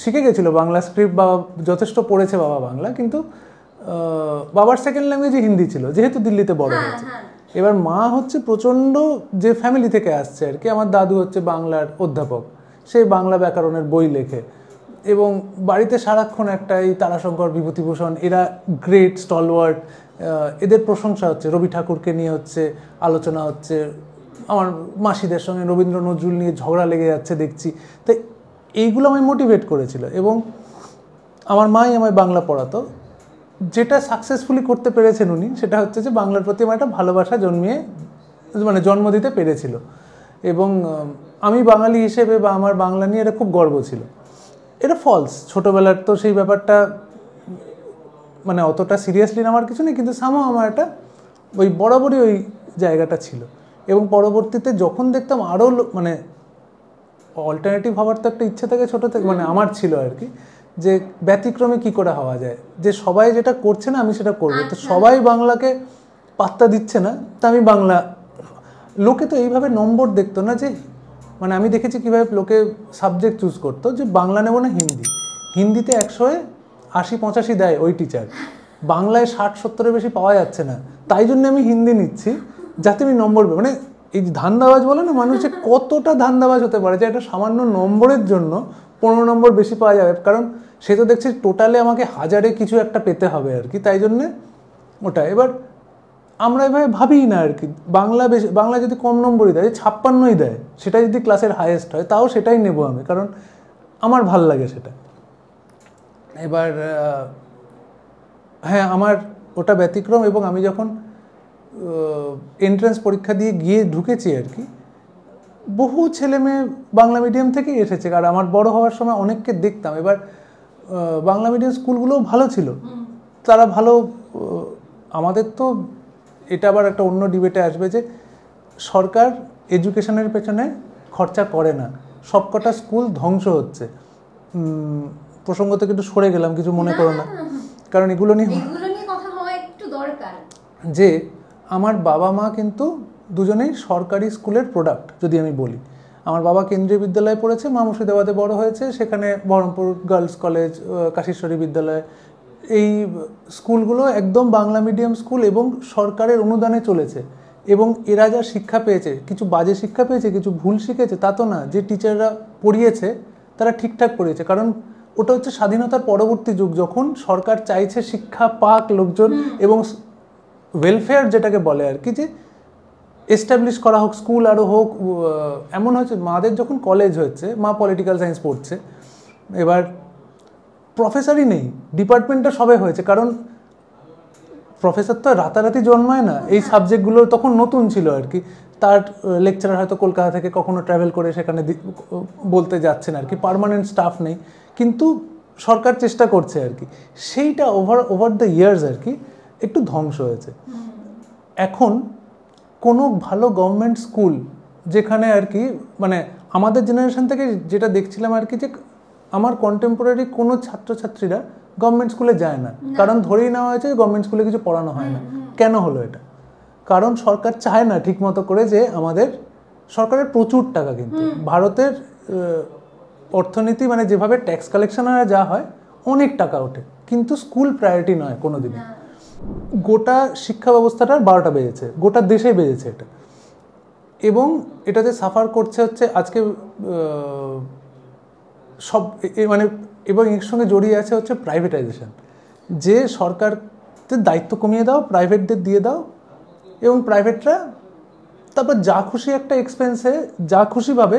শিখে গেছিল বাংলা স্ক্রিপ্ট, বাবা যথেষ্ট পড়েছে বাবা বাংলা, কিন্তু বাবার সেকেন্ড ল্যাঙ্গুয়েজই হিন্দি ছিল, যেহেতু দিল্লিতে বড় হয়েছে। এবার মা হচ্ছে প্রচণ্ড যে ফ্যামিলি থেকে আসছে আর কি, আমার দাদু হচ্ছে বাংলার অধ্যাপক, সে বাংলা ব্যাকরণের বই লেখে, এবং বাড়িতে সারাক্ষণ একটাই তারাশঙ্কর, বিভূতিভূষণ, এরা গ্রেট স্টলওয়ার্ড, এদের প্রশংসা হচ্ছে, রবি ঠাকুরকে নিয়ে হচ্ছে আলোচনা হচ্ছে, আমার মাসিদের সঙ্গে রবীন্দ্র নজরুল নিয়ে ঝগড়া লেগে যাচ্ছে দেখছি। তাই এইগুলো আমায় মোটিভেট করেছিল, এবং আমার মাই আমায় বাংলা পড়াতো। যেটা সাকসেসফুলি করতে পেরেছেন উনি, সেটা হচ্ছে যে বাংলার প্রতি আমার একটা ভালোবাসা জন্ম দিতে পেরেছিল, এবং আমি বাঙালি হিসেবে বা আমার বাংলা নিয়ে এটা খুব গর্ব ছিল। এটা ফলস, ছোটোবেলার তো সেই ব্যাপারটা মানে অতটা সিরিয়াসলি নেওয়ার কিছু নেই, কিন্তু সামহাও আমার একটা ওই বরাবরই ওই জায়গাটা ছিল। এবং পরবর্তীতে যখন দেখতাম আরও মানে অল্টারনেটিভ হওয়ার তো একটা ইচ্ছে থাকে ছোটো থেকে, মানে আমার ছিল আর কি, যে ব্যতিক্রমে কি করে হওয়া যায়, যে সবাই যেটা করছে না আমি সেটা করবো। তো সবাই বাংলাকে পাত্তা দিচ্ছে না, তা আমি বাংলা, লোকে তো এইভাবে নম্বর দেখতো না, যে মানে আমি দেখেছি কীভাবে লোকে সাবজেক্ট চুজ করতো, যে বাংলা নেব না হিন্দি, হিন্দিতে 100-এ 80-85 দেয় ওই টিচার, বাংলায় 60-70-এর বেশি পাওয়া যাচ্ছে না, তাই জন্য আমি হিন্দি নিচ্ছি যাতে আমি নম্বর, মানে এই ধান্দাবাজ বলে না মানুষ, যে কতটা ধান্দাবাজ হতে পারে যে একটা সামান্য নম্বরের জন্য 15 নম্বর বেশি পাওয়া যাবে, কারণ সে তো দেখছি টোটালে আমাকে 1000-এ কিছু একটা পেতে হবে আর কি, তাই জন্যে ওটা। এবার আমরা এভাবে ভাবিই না আর কি, বাংলা যদি কম নম্বরই দেয়, 56ই দেয়, সেটা যদি ক্লাসের হাইয়েস্ট হয় তাও সেটাই নেব আমি, কারণ আমার ভাল লাগে সেটা। এবার হ্যাঁ, আমার ওটা ব্যতিক্রম, এবং আমি যখন এন্ট্রান্স পরীক্ষা দিয়ে গিয়ে ঢুকেছি আর কি, বহু ছেলে মেয়ে বাংলা মিডিয়াম থেকেই এসেছে, আর আমার বড় হওয়ার সময় অনেককে দেখতাম। এবার বাংলা মিডিয়াম স্কুলগুলোও ভালো ছিল, তারা ভালো, আমাদের তো এটা আবার একটা অন্য ডিবেটে আসবে যে সরকার এডুকেশনের পেছনে খরচা করে না, সবকটা স্কুল ধ্বংস হচ্ছে। প্রসঙ্গ থেকে একটু সরে গেলাম, কিছু মনে করো না। কারণ এগুলো নিয়ে কথা হওয়া একটু দরকার। যে আমার বাবা মা কিন্তু দুজনেই সরকারি স্কুলের প্রোডাক্ট। যদি আমি বলি, আমার বাবা কেন্দ্রীয় বিদ্যালয়ে পড়েছে, মা মুর্শিদাবাদে বড় হয়েছে, সেখানে বহরমপুর গার্লস কলেজ, কাশীশ্বরী বিদ্যালয়, এই স্কুলগুলো একদম বাংলা মিডিয়াম স্কুল এবং সরকারের অনুদানে চলেছে। এবং এরা যা শিক্ষা পেয়েছে, কিছু বাজে শিক্ষা পেয়েছে, কিছু ভুল শিখেছে তা তো না। যে টিচাররা পড়িয়েছে তারা ঠিকঠাক পড়িয়েছে, কারণ ওটা হচ্ছে স্বাধীনতার পরবর্তী যুগ, যখন সরকার চাইছে শিক্ষা পাক লোকজন এবং ওয়েলফেয়ার যেটাকে বলে আর কি, যে এস্টাবলিশ করা হোক, স্কুল আরও হোক। এমন হচ্ছে মাদের যখন কলেজ হচ্ছে, মা পলিটিক্যাল সায়েন্স পড়ছে, এবার প্রফেসরই নেই, ডিপার্টমেন্টটা সবে হয়েছে, কারণ প্রফেসর তো রাতারাতি জন্মায় না। এই সাবজেক্টগুলো তখন নতুন ছিল আর কি। তার লেকচারার হয়তো কলকাতা থেকে কখনো ট্রাভেল করে সেখানে বলতে যাচ্ছেন আর কি, পার্মানেন্ট স্টাফ নেই, কিন্তু সরকার চেষ্টা করছে আর কি। সেইটা ওভার দ্য ইয়ার্স আর কি একটু ধ্বংস হয়েছে। এখন কোনো ভালো গভর্নমেন্ট স্কুল যেখানে আর কি, মানে আমাদের জেনারেশন থেকে যেটা দেখছিলাম আর কি, যে আমার কন্টেম্পোরারি কোনো ছাত্রছাত্রীরা গভর্নমেন্ট স্কুলে যায় না, কারণ ধরেই নেওয়া হয়েছে গভর্নমেন্ট স্কুলে কিছু পড়ানো হয় না। কেন হলো এটা? কারণ সরকার চায় না ঠিক মতো করে, যে আমাদের সরকারের প্রচুর টাকা, কিন্তু ভারতের অর্থনীতি মানে যেভাবে ট্যাক্স কালেকশন যা হয় অনেক টাকা ওঠে, কিন্তু স্কুল প্রায়োরিটি নয় কোনোদিনই। গোটা শিক্ষা ব্যবস্থাটার 12টা বেজেছে, গোটা দেশে বেজেছে এটা। এবং এটাতে সাফার করছে হচ্ছে আজকে সব মানে, এবং এর সঙ্গে জড়িয়ে আছে হচ্ছে প্রাইভেটাইজেশন, যে সরকারদের দায়িত্ব কমিয়ে দাও, প্রাইভেটদের দিয়ে দাও, এবং প্রাইভেটরা তারপর যা খুশি একটা এক্সপেন্সে যা খুশিভাবে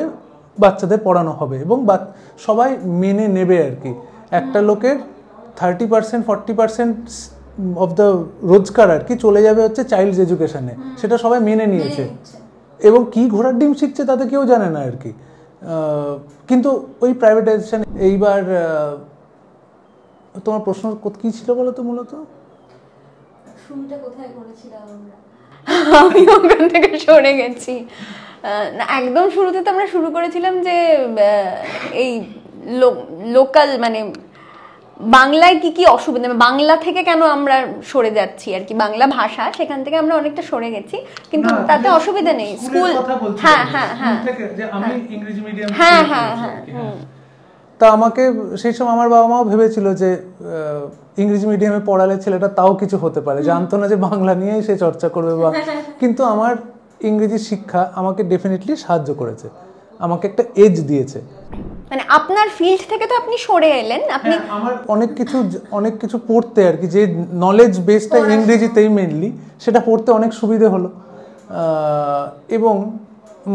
বাচ্চাদের পড়ানো হবে, এবং সবাই মেনে নেবে আর কি। একটা লোকের 30% 40% অফ দ্য রোজগার আর কি চলে যাবে হচ্ছে চাইল্ডস এডুকেশনে, সেটা সবাই মেনে নিয়েছে। এবং কি ঘোড়ার ডিম শিখছে তাতে কেউ জানে না আর কি। কিন্তু ওই প্রাইভেটাইজেশন। এইবার তোমার প্রশ্ন কি ছিল বলো তো? মূলত শুরুটা কোথায় করেছিলাম আমরা? আমি ওখান থেকে সরে গেছি। একদম শুরুতে তো আমরা শুরু করেছিলাম যে এই লোকাল মানে বাংলায় কি কি অসুবিধা, বাংলা থেকে কেন আমরা সরে যাচ্ছি আর কি, বাংলা ভাষা সেখান থেকে আমরা অনেকটা সরে গেছি, কিন্তু তাতে অসুবিধা নেই। স্কুল, হ্যাঁ হ্যাঁ হ্যাঁ, আমি ইংরেজি মিডিয়াম, হ্যাঁ হ্যাঁ হ্যাঁ। তা আমাকে সেই সময় আমার বাবা মাও ভেবেছিল যে ইংরেজি মিডিয়ামে পড়ালে ছেলেটা তাও কিছু হতে পারে, জানতো না যে বাংলা নিয়েই সে চর্চা করবে বা। কিন্তু আমার ইংরেজি শিক্ষা আমাকে ডেফিনেটলি সাহায্য করেছে, আমাকে একটা এজ দিয়েছে। মানে আপনার ফিল্ড থেকে তো আপনি সরে এলেন, আপনি আমার অনেক কিছু পড়তে আর কি, যে নলেজ বেসটা ইংরেজিতেই মেনলি, সেটা পড়তে অনেক সুবিধে হলো। এবং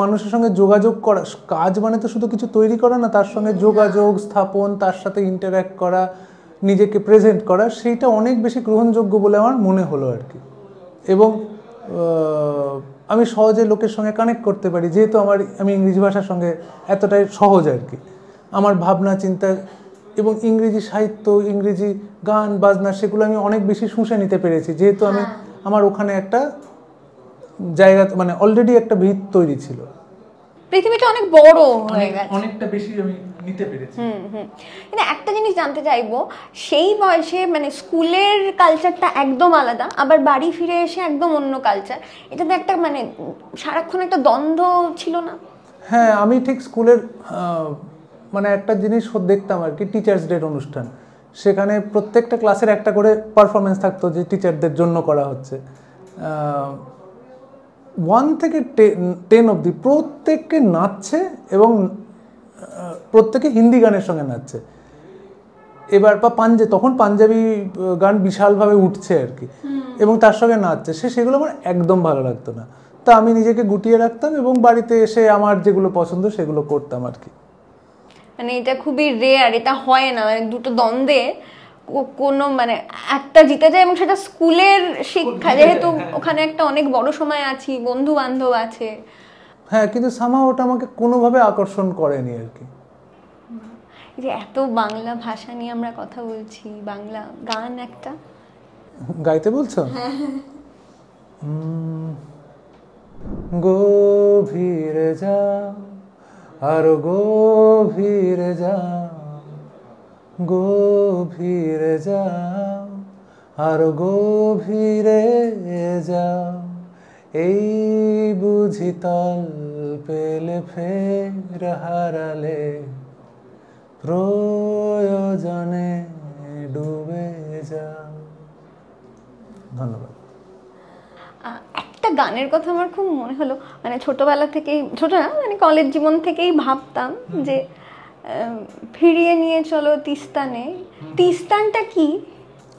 মানুষের সঙ্গে যোগাযোগ করা, কাজ মানে তো শুধু কিছু তৈরি করা না, তার সঙ্গে যোগাযোগ স্থাপন, তার সাথে ইন্টারঅ্যাক্ট করা, নিজেকে প্রেজেন্ট করা, সেইটা অনেক বেশি গ্রহণযোগ্য বলে আমার মনে হলো আর কি। এবং আমি সহজে লোকের সঙ্গে কানেক্ট করতে পারি, যেহেতু আমি ইংরেজি ভাষার সঙ্গে এতটাই সহজ আর কি। আমার ভাবনা চিন্তা এবং ইংরেজি সাহিত্য, ইংরেজি গান বাজনা, সেগুলো আমি অনেক বেশি শুষে নিতে পেরেছি, যেহেতু আমার ওখানে একটা জায়গা মানে অলরেডি একটা ভিত তৈরি ছিল। পৃথিবীটা অনেক বড় হয়ে গেছে, অনেকটা বেশি আমি নিতে পেরেছি। কিন্তু একটা জিনিস জানতে চাইবো, সেই বয়সে মানে স্কুলের কালচারটা একদম আলাদা, আবার বাড়ি ফিরে এসে একদম অন্য কালচার, এটাতে একটা মানে সারাক্ষণ একটা দ্বন্দ্ব ছিল না? হ্যাঁ, আমি ঠিক স্কুলের মানে একটা জিনিস দেখতাম আর কি, টিচার্স ডে অনুষ্ঠান, সেখানে প্রত্যেকটা ক্লাসের একটা করে পারফরমেন্স থাকতো যে টিচারদের জন্য করা হচ্ছে। 1 থেকে 10 অবধি প্রত্যেককে নাচছে, এবং প্রত্যেকে হিন্দি গানের সঙ্গে নাচছে। এবার বা তখন পাঞ্জাবি গান বিশালভাবে উঠছে আর কি, এবং তার সঙ্গে নাচছে, সেগুলো আমার একদম ভালো লাগতো না। তা আমি নিজেকে গুটিয়ে রাখতাম এবং বাড়িতে এসে আমার যেগুলো পছন্দ সেগুলো করতাম আর কি। মানে এটা খুবই রেয়ার, এটা হয় না, মানে দুটো দ্বন্দ্বে কোনো মানে একটা জিতে যায়, এবং সেটা স্কুলের শিক্ষা, যেহেতু ওখানে একটা অনেক বড় সময় আছি, বন্ধু বান্ধব আছে। হ্যাঁ, কিন্তু সামহাও ওটা আমাকে কোনোভাবে আকর্ষণ করেনি আর কি। যে এত বাংলা ভাষা নিয়ে আমরা কথা বলছি, বাংলা গান একটা গাইতে বলছো? গভীরে যাও, আরো গভীরে যাও, গভীরে যাও, আরো গভীরে যাও, এই বুঝি তল পেলে ফের হারালে, প্রয়োজনে ডুবে যাও। ধন্যবাদ। একটা গানের কথা আমার খুব মনে হলো, মানে ছোটবেলা থেকেই, ছোট না মানে কলেজ জীবন থেকেই ভাবতাম যে ফিরিয়ে নিয়ে চলো তিস্তানে। তিস্তানটা কি?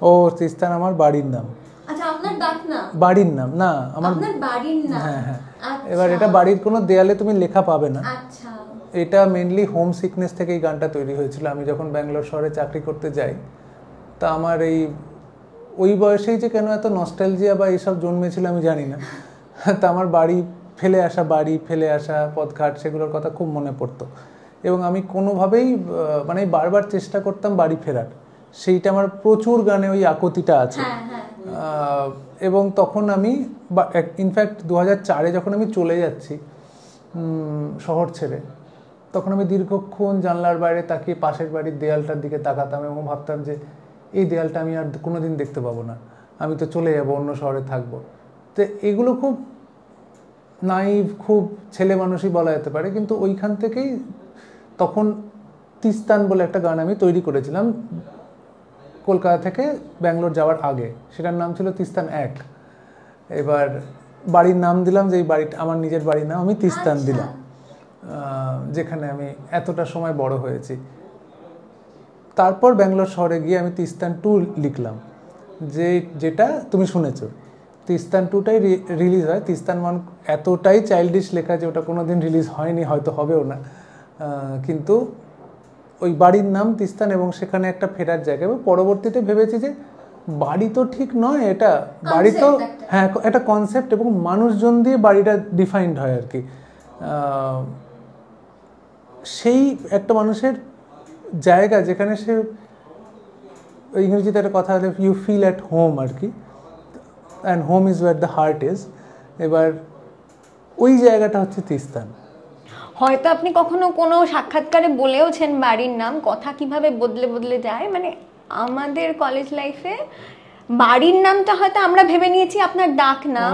ও, তিস্তান আমার বাড়ির নাম। আচ্ছা, আপনার ডাক নাম? বাড়ির নাম না, আমার বাড়ির নাম। হ্যাঁ হ্যাঁ। এবার এটা বাড়ির কোনো দেয়ালে তুমি লেখা পাবে না। আচ্ছা। এটা মেনলি হোম সিকনেস থেকে এই গানটা তৈরি হয়েছিল। আমি যখন ব্যাঙ্গালোর শহরে চাকরি করতে যাই, তা আমার ওই বয়সেই যে কেন এত নস্টালজিয়া বা এইসব জন্মেছিল আমি জানি না। তা আমার বাড়ি ফেলে আসা পথঘাট, সেগুলোর কথা খুব মনে পড়তো। এবং আমি কোনোভাবেই মানে বারবার চেষ্টা করতাম বাড়ি ফেরার। সেইটা আমার প্রচুর গানে ওই আকতিটা আছে। এবং তখন আমি ইনফ্যাক্ট 2004-এ যখন আমি চলে যাচ্ছি শহর ছেড়ে, তখন আমি দীর্ঘক্ষণ জানলার বাইরে তাকিয়ে পাশের বাড়ির দেয়ালটার দিকে তাকাতাম এবং ভাবতাম যে এই দেয়ালটা আমি আর কোনোদিন দেখতে পাবো না, আমি তো চলে যাবো, অন্য শহরে থাকবো। তো এগুলো খুব নাইভ, খুব ছেলে মানুষই বলা যেতে পারে। কিন্তু ওইখান থেকেই তখন তিস্তান বলে একটা গান আমি তৈরি করেছিলাম কলকাতা থেকে ব্যাঙ্গালোর যাওয়ার আগে। সেটার নাম ছিল তিস্তান 1। এবার বাড়ির নাম দিলাম, যে এই বাড়িটা আমার নিজের বাড়ি নাম আমি তিস্তান দিলাম, যেখানে আমি এতটা সময় বড় হয়েছি। তারপর ব্যাঙ্গালোর শহরে গিয়ে আমি তিস্তান 2 লিখলাম, যেটা তুমি শুনেছ। তিস্তান 2টাই রিলিজ হয়। তিস্তান 1 এতটাই চাইল্ডিশ লেখা যে ওটা কোনোদিন রিলিজ হয়নি, হয়তো হবেও না। কিন্তু ওই বাড়ির নাম তিস্তান এবং সেখানে একটা ফেরার জায়গা। এবং পরবর্তীতে ভেবেছি যে বাড়ি তো ঠিক নয়, এটা বাড়ি তো হ্যাঁ একটা কনসেপ্ট, এবং মানুষজন দিয়ে বাড়িটা ডিফাইন্ড হয় আর কি। সেই একটা মানুষের জায়গা যেখানে সে, ইংরেজিতে একটা কথা হলে ইউ ফিল অ্যাট হোম আর কি, and home is wire the heart is. এবার ওই জায়গাটা হচ্ছে তিস্তান। হয়তো আপনি কখনো কোনো সাক্ষাৎকারে বলেওছেন বাড়ির নাম, কথা কিভাবে বদলে বদলে যায়। মানে আমাদের কলেজ লাইফে বাড়ির নামটা হয়তো আমরা ভেবে নিয়েছি আপনার ডাক নাম।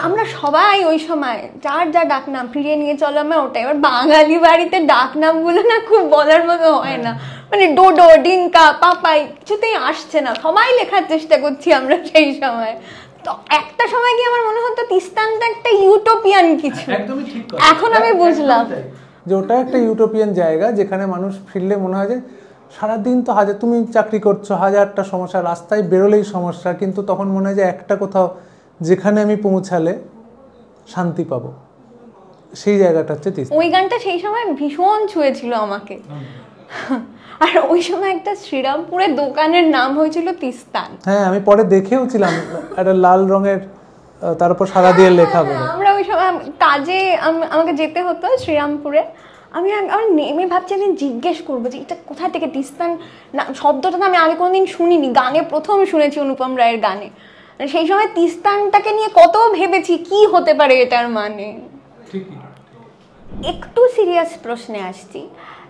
আমরা সবাই ওই সময় যার যা ডাক নাম ফিরিয়ে নিয়ে চলো, আমরা ওটাই। এবার বাঙালি বাড়িতে ডাক নামগুলো না খুব বলার মতো হয় না, মানে ডোডো, ডিঙ্কা, পাপাই কিছুতেই আসছে না। সবাই লেখার চেষ্টা করছি আমরা সেই সময়। তো একটা সময় কি আমার মনে হতো তিস্তানটা একটা ইউটোপিয়ান কিছু। এখন আমি বুঝলাম যে ওটা একটা ইউটোপিয়ান জায়গা, যেখানে মানুষ ফিরলে মনে হয় যে সারাদিন তো তুমি চাকরি করছো, হাজারটা সমস্যা, রাস্তায় বেরোলেই সমস্যা, কিন্তু তখন মনে হয় যে একটা কোথাও যেখানে আমি পৌঁছালে শান্তি পাবো, সেই জায়গাটা হচ্ছে তিস্তান। ওই গানটা সেই সময় ভীষণ ছুঁয়েছিল আমাকে। আর ওই সময় একটা শ্রীরামপুরের দোকানের নাম হয়েছিল তিস্তান। হ্যাঁ, আমি পরে দেখেওছিলাম, একটা লাল রঙের তার উপর সাদা দিয়ে লেখা বলে। আমরা ওই সময় কাজে আমাকে যেতে হতো শ্রীরামপুরে। আমি নেমে ভাবছি আমি জিজ্ঞেস করবো যে এটা কোথা থেকে তিস্তান না, শব্দটা তো আমি আগে কোনোদিন শুনিনি, গানে প্রথম শুনেছি অনুপম রায়ের গানে। সেই সময় তিস্তানটাকে নিয়ে কত ভেবেছি কি হতে পারে এটার মানে। একটু সিরিয়াস প্রশ্নে আসছি,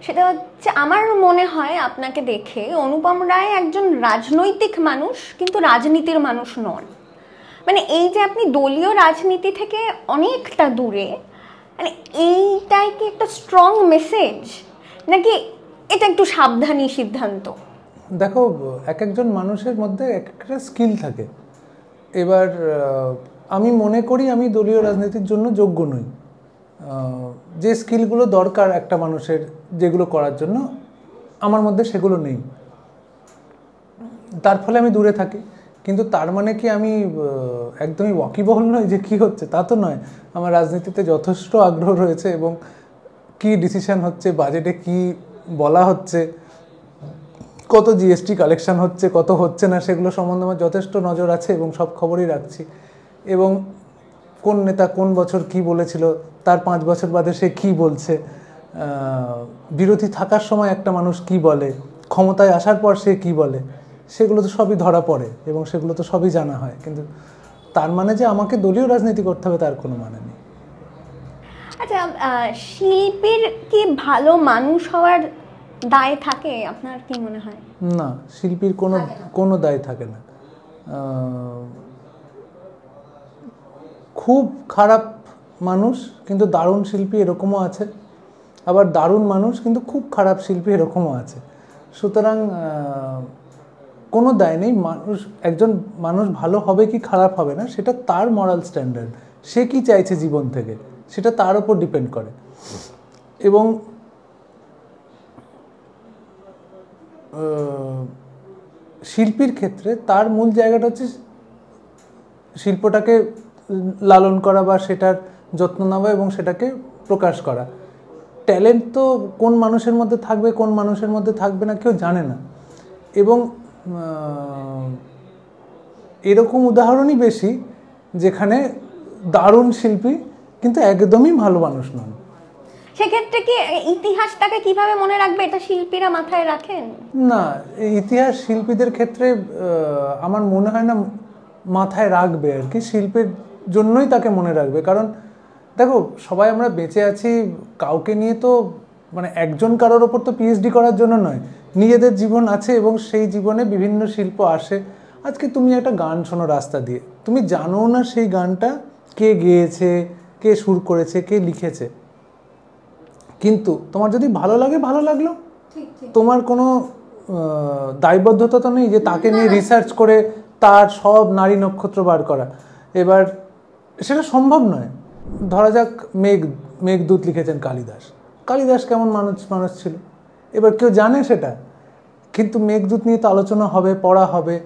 সেটা হচ্ছে আমার মনে হয় আপনাকে দেখে অনুপম রায় একজন রাজনৈতিক মানুষ, কিন্তু রাজনীতির মানুষ নন। মানে এই যে আপনি দলীয় রাজনীতি থেকে অনেকটা দূরে, মানে এইটাই কি একটা স্ট্রং মেসেজ, নাকি এটা একটু সাবধানী সিদ্ধান্ত? দেখো, এক একজন মানুষের মধ্যে একটা স্কিল থাকে। এবার আমি মনে করি আমি দলীয় রাজনীতির জন্য যোগ্য নই। যে স্কিলগুলো দরকার একটা মানুষের যেগুলো করার জন্য, আমার মধ্যে সেগুলো নেই। তার ফলে আমি দূরে থাকি। কিন্তু তার মানে কি আমি একদমই ওয়াকিবহল নই যে কী হচ্ছে, তা তো নয়। আমার রাজনীতিতে যথেষ্ট আগ্রহ রয়েছে, এবং কি ডিসিশন হচ্ছে, বাজেটে কি বলা হচ্ছে, কত জিএসটি কালেকশন হচ্ছে, কত হচ্ছে না, সেগুলো সম্বন্ধে আমার যথেষ্ট নজর আছে এবং সব খবরই রাখছি। এবং কোন নেতা কোন বছর কি বলেছিল, তার 5 বছর বাদে সে কি বলছে, বিরোধী থাকার সময় একটা মানুষ কি বলে, ক্ষমতায় আসার পর সে কি বলে, সেগুলো তো সবই ধরা পড়ে এবং সেগুলো তো সবই জানা হয়। কিন্তু তার মানে যে আমাকে দলীয় রাজনীতি করতে হবে তার কোনো মানে নেই। আচ্ছা, শিল্পীর কি ভালো মানুষ হওয়ার দায় থাকে, আপনার কি মনে হয়? না, শিল্পীর কোনো দায় থাকে না। খুব খারাপ মানুষ কিন্তু দারুণ শিল্পী এরকমও আছে, আবার দারুণ মানুষ কিন্তু খুব খারাপ শিল্পী এরকমও আছে। সুতরাং কোনো দায় নেই, একজন মানুষ ভালো হবে কি খারাপ হবে না সেটা তার মরাল স্ট্যান্ডার্ড, সে কি চাইছে জীবন থেকে সেটা তার উপর ডিপেন্ড করে। এবং শিল্পীর ক্ষেত্রে তার মূল জায়গাটা হচ্ছে শিল্পটাকে লালন করা বা সেটার যত্ন নেওয়া এবং সেটাকে প্রকাশ করা। ট্যালেন্ট তো কোন মানুষের মধ্যে থাকবে কোন মানুষের মধ্যে থাকবে না কেউ জানে না, এবং এরকম উদাহরণই বেশি যেখানে দারুণ শিল্পী কিন্তু একদমই ভালো মানুষ নন। সেক্ষেত্রে কি ইতিহাসটাকে কিভাবে মনে রাখবে এটা শিল্পীরা মাথায় রাখেন? না, ইতিহাস শিল্পীদের ক্ষেত্রে আমার মনে হয় না মাথায় রাখবে আর কি, শিল্পের জন্যই তাকে মনে রাখবে। কারণ দেখো, সবাই আমরা বেঁচে আছি কাউকে নিয়ে তো, মানে একজন কারোর ওপর তো পিএইচডি করার জন্য নয়, নিজেদের জীবন আছে এবং সেই জীবনে বিভিন্ন শিল্প আসে। আজকে তুমি একটা গান শোনো রাস্তা দিয়ে, তুমি জানো না সেই গানটা কে গেয়েছে, কে সুর করেছে, কে লিখেছে, কিন্তু তোমার যদি ভালো লাগে ভালো লাগলো, তোমার কোনো দায়বদ্ধতা তো নেই যে তাকে নিয়ে রিসার্চ করে তার সব নারী নক্ষত্র বার করা। এবার সেটা সম্ভব নয়। ধরা যাক মেঘদূত লিখেছেন কালিদাস, কালিদাস কেমন মানুষ ছিল, এবার কেউ জানে সেটা, কিন্তু মেঘদূত নিয়ে তো আলোচনা হবে, পড়া হবে।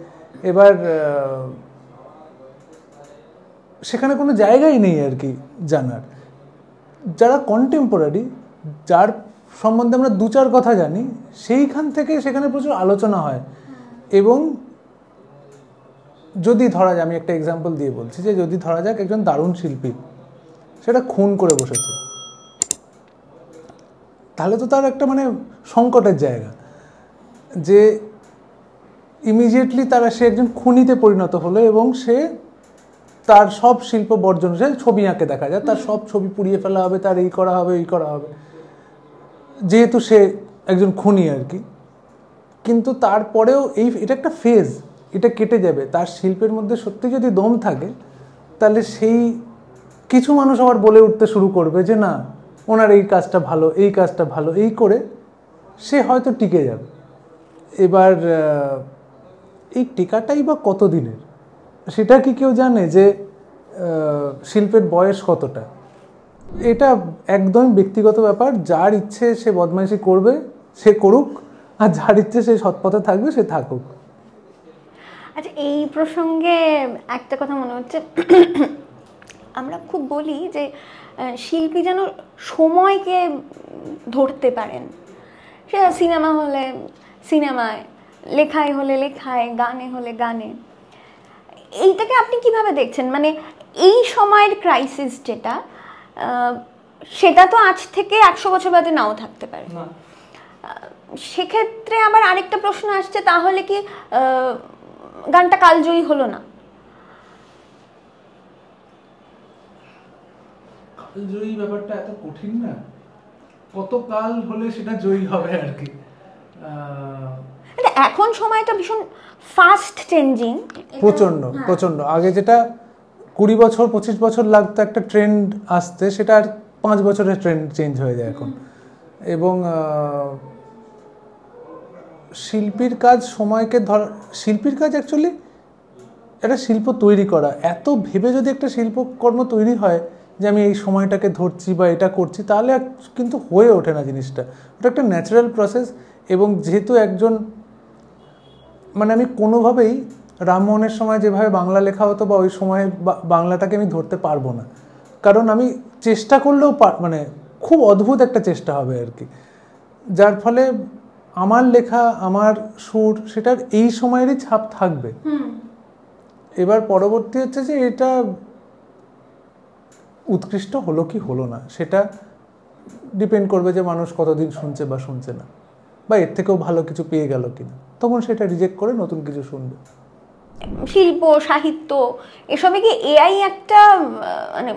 এবার সেখানে কোনো জায়গাই নেই আর কি জানার। যারা কন্টেম্পোরারি, যার সম্বন্ধে আমরা দু চার কথা জানি, সেইখান থেকে সেখানে প্রচুর আলোচনা হয়। এবং যদি ধরা যায়, আমি একটা এক্সাম্পল দিয়ে বলছি, যে যদি ধরা যাক একজন দারুণ শিল্পী সেটা খুন করে বসেছে, তাহলে তো তার একটা মানে সংকটের জায়গা, যে ইমিডিয়েটলি সে একজন খুনিতে পরিণত হলো এবং সে তার সব শিল্প বর্জন, সে ছবি আঁকে দেখা যায়, তার সব ছবি পুড়িয়ে ফেলা হবে, তার এই করা হবে এই করা হবে, যেহেতু সে একজন খুনি আর কি। কিন্তু তারপরেও এটা একটা ফেজ, এটা কেটে যাবে। তার শিল্পের মধ্যে সত্যি যদি দম থাকে, তাহলে সেই কিছু মানুষ আবার বলে উঠতে শুরু করবে যে না, ওনার এই কাজটা ভালো, এই কাজটা ভালো, এই করে সে হয়তো টিকে যাবে। এবার এই টিকাটাই বা কতদিনের সেটা কি কেউ জানে, যে শিল্পের বয়স কতটা? এটা একদম ব্যক্তিগত ব্যাপার। যার ইচ্ছে সে বদমাইশি করবে সে করুক, আর যার ইচ্ছে সে সৎপথে থাকবে সে থাকুক। আচ্ছা, এই প্রসঙ্গে একটা কথা মনে হচ্ছে, আমরা খুব বলি যে শিল্পী যেন সময়কে ধরতে পারেন, সেটা সিনেমা হলে সিনেমায়, লেখায় হলে লেখায়, গানে হলে গানে। এইটাকে আপনি কিভাবে দেখছেন? মানে এই সময়ের ক্রাইসিস যেটা, সেটা তো আজ থেকে 100 বছর বাদে নাও থাকতে পারে। সেক্ষেত্রে আবার আরেকটা প্রশ্ন আসছে, তাহলে কি গানটা কালজয়ী হলো না? কালজয়ী ব্যাপারটা এত কঠিন না, কত কাল হলে সেটা জয়ী হবে আর কি। এখন সময়টা ভীষণ ফাস্ট চেঞ্জিং, প্রচন্ড। আগে যেটা 20 বছর 25 বছর লাগতো একটা ট্রেন্ড আসতে, সেটা আর 5 বছরের ট্রেন্ড চেঞ্জ হয়ে যায় এখন। এবং শিল্পীর কাজ সময়কে শিল্পীর কাজ অ্যাকচুয়ালি একটা শিল্প তৈরি করা। এত ভেবে যদি একটা শিল্পকর্ম তৈরি হয় যে আমি এই সময়টাকে ধরছি বা এটা করছি, তাহলে কিন্তু হয়ে ওঠে না জিনিসটা। ওটা একটা ন্যাচারাল প্রসেস। এবং যেহেতু একজন, মানে আমি কোনোভাবেই রামমোহনের সময় যেভাবে বাংলা লেখা হতো বা ওই সময় বাংলাটাকে আমি ধরতে পারবো না, কারণ আমি চেষ্টা করলেও মানে খুব অদ্ভুত একটা চেষ্টা হবে আর কি, যার ফলে আমার লেখা, আমার সুর, সেটার এই সময়েরই ছাপ থাকবে। এবার পরবর্তী হচ্ছে যে এটা উৎকৃষ্ট হলো কি হলো না, সেটা ডিপেন্ড করবে যে মানুষ কতদিন শুনছে বা শুনছে না, বা এর থেকেও ভালো কিছু পেয়ে গেল কিনা, তখন সেটা রিজেক্ট করে নতুন কিছু শুনবে। শিল্প সাহিত্য এসবে কি এআই একটা মানে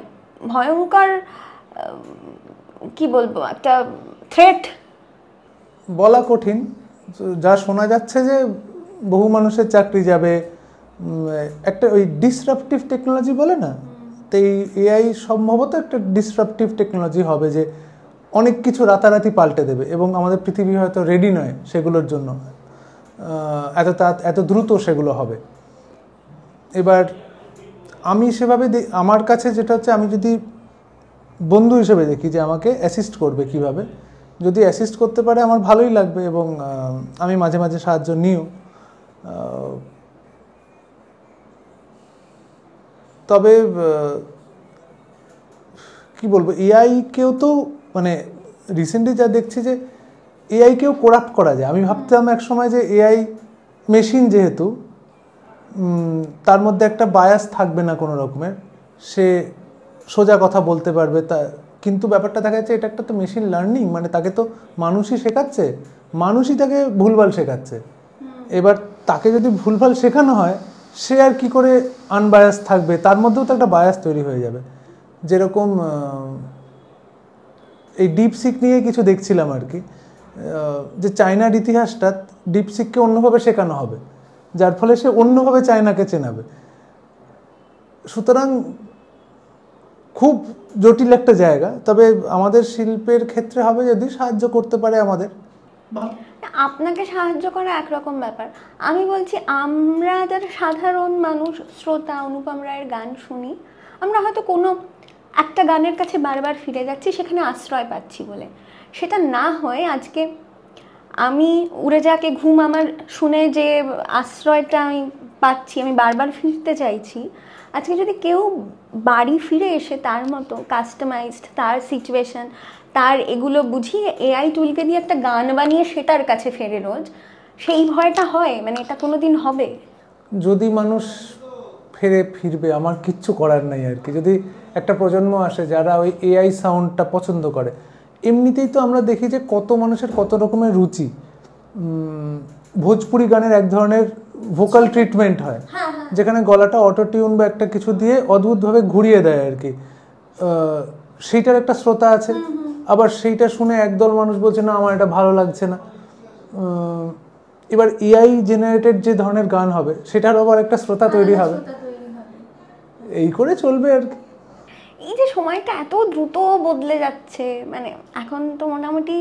ভয়ঙ্কর, কি বলবো, একটা থ্রেট? বলা কঠিন। যা শোনা যাচ্ছে যে বহু মানুষের চাকরি যাবে, একটা ওই ডিসরাপটিভ টেকনোলজি বলে না, তো এই এআই সম্ভবত একটা ডিসরাপটিভ টেকনোলজি হবে যে অনেক কিছু রাতারাতি পাল্টে দেবে, এবং আমাদের পৃথিবী হয়তো রেডি নয় সেগুলোর জন্য, এত দ্রুত সেগুলো হবে। এবার আমি সেভাবে আমার কাছে যেটা হচ্ছে, আমি যদি বন্ধু হিসেবে দেখি যে আমাকে অ্যাসিস্ট করবে কিভাবে, যদি অ্যাসিস্ট করতে পারে আমার ভালোই লাগবে, এবং আমি মাঝে মাঝে সাহায্য নিও। তবে কি বলবো, এআইকেও তো মানে রিসেন্টলি যা দেখছি যে এআইকেও করাপ্ট করা যায়। আমি ভাবতাম এক সময় যে এআই মেশিন যেহেতু, তার মধ্যে একটা বায়াস থাকবে না কোনো রকমের, সে সোজা কথা বলতে পারবে, তা কিন্তু ব্যাপারটা দেখা যাচ্ছে এটা একটা তো মেশিন লার্নিং, মানে তাকে তো মানুষই শেখাচ্ছে, মানুষই তাকে ভুলভাল শেখাচ্ছে। এবার তাকে যদি ভুলভাল শেখানো হয়, সে আর কি করে আনবায়াস থাকবে, তার মধ্যেও তো একটা বায়াস তৈরি হয়ে যাবে। যেরকম এই ডিপসিক নিয়ে কিছু দেখছিলাম আর কি, যে চায়নার ইতিহাসটা ডিপসিককে অন্যভাবে শেখানো হবে, যার ফলে সে অন্যভাবে চায়নাকে চেনাবে। সুতরাং খুব জটিল একটা জায়গা। তবে আমাদের শিল্পের ক্ষেত্রে হবে যদি সাহায্য করতে পারে আমাদের। আপনাকে সাহায্য করা একরকম ব্যাপার, আমি বলছি আমরা যারা সাধারণ মানুষ, শ্রোতা, অনুপম রায়ের গান শুনি, আমরা হয়তো কোনো একটা গানের কাছে বারবার ফিরে যাচ্ছি, সেখানে আশ্রয় পাচ্ছি বলে। সেটা না হয় আজকে আমি উড়ে যাকে ঘুম আমার শুনে যে আশ্রয়টা আমি পাচ্ছি, আমি বারবার ফিরতে চাইছি, আজকে যদি কেউ বাড়ি ফিরে এসে তার মতো কাস্টমাইজড, তার সিচুয়েশন, তার এগুলো বুঝিয়ে এআই টুলকে দিয়ে একটা গান বানিয়ে সেটার কাছে ফেরে রোজ, সেই ভয়টা হয়, মানে এটা কোনো দিন হবে? যদি মানুষ ফিরবে আমার কিচ্ছু করার নাই আর কি। যদি একটা প্রজন্ম আসে যারা ওই এআই সাউন্ডটা পছন্দ করে, এমনিতেই তো আমরা দেখি যে কত মানুষের কত রকমের রুচি। ভোজপুরি গানের এক ধরনের ভোকাল ট্রিটমেন্ট হয়, যেখানে গলাটা অটো টিউন বা একটা কিছু দিয়ে অদ্ভুতভাবে ঘুরিয়ে দেয় আর কি, সেইটার একটা শ্রোতা আছে। আবার সেইটা শুনে একদল মানুষ বলছে না আমার এটা ভালো লাগছে না। এবার এআই জেনারেটেড যে ধরনের গান হবে সেটার আবার একটা শ্রোতা তৈরি হবে, এই করে চলবে আর কি। এই যে সময়টা এত দ্রুত বদলে যাচ্ছে, মানে এখন তো মোটামুটি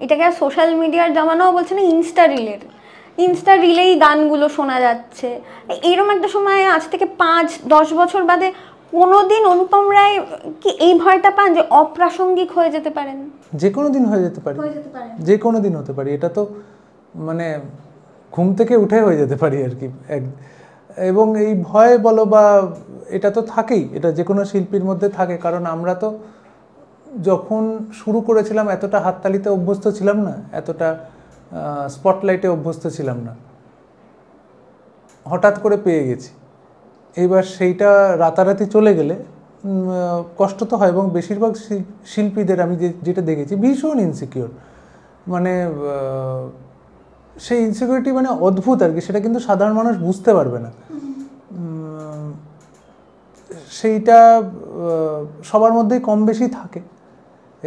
এটাকে আর সোশ্যাল মিডিয়ার জামানাও বলছে না, ইনস্টা রিলেই গানগুলো শোনা যাচ্ছে। এইরকম একটা সময় আজ থেকে 5-10 বছর বাদে কোনোদিন অনুপম রায় কি এই ভয়টা পান যে অপ্রাসঙ্গিক হয়ে যেতে পারেন? যে কোনো দিন হয়ে যেতে পারি, যে কোনো দিন হতে পারি, এটা তো মানে ঘুম থেকে উঠে হয়ে যেতে পারি আর কি। এবং এই ভয় বলো বা এটা তো থাকেই, এটা যে কোনো শিল্পীর মধ্যে থাকে, কারণ আমরা তো যখন শুরু করেছিলাম এতটা হাততালিতে অভ্যস্ত ছিলাম না, এতটা স্পটলাইটে অভ্যস্ত ছিলাম না, হঠাৎ করে পেয়ে গেছি। এইবার সেইটা রাতারাতি চলে গেলে কষ্ট তো হয়, এবং বেশিরভাগ শিল্পীদের আমি যেটা দেখেছি ভীষণ ইনসিকিউর, মানে সেই ইনসিকিউরিটি মানে অদ্ভুত আর কি, সেটা কিন্তু সাধারণ মানুষ বুঝতে পারবে না। সেইটা সবার মধ্যেই কম বেশি থাকে।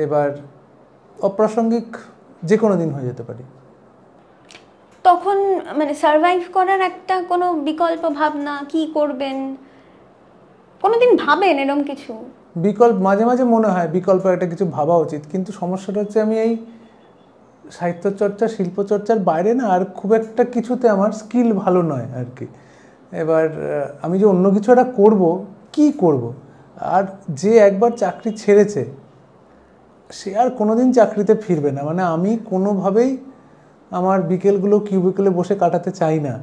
এবার অপ্রাসঙ্গিক যে কোনো দিন হয়ে যেতে পারি। তখন মানে সারভাইভ করার একটা কোনো বিকল্প ভাবনা, কি করবেন, কোনোদিন ভাবেন এরকম কিছু? বিকল্প মাঝে মাঝে মনে হয় বিকল্প একটা কিছু ভাবা উচিত, কিন্তু সমস্যাটা হচ্ছে আমি এই সাহিত্য চর্চা, শিল্প চর্চার বাইরে না আর খুব একটা কিছুতে আমার স্কিল ভালো নয় আর কি। এবার আমি যে অন্য কিছু একটা করবো, কি করব? আর যে একবার চাকরি ছেড়েছে সে আর কোনোদিন চাকরিতে ফিরবে না, মানে আমি কোনোভাবেই আমার বিকেলগুলো কিউবিকেলে বসে কাটাতে চাই না।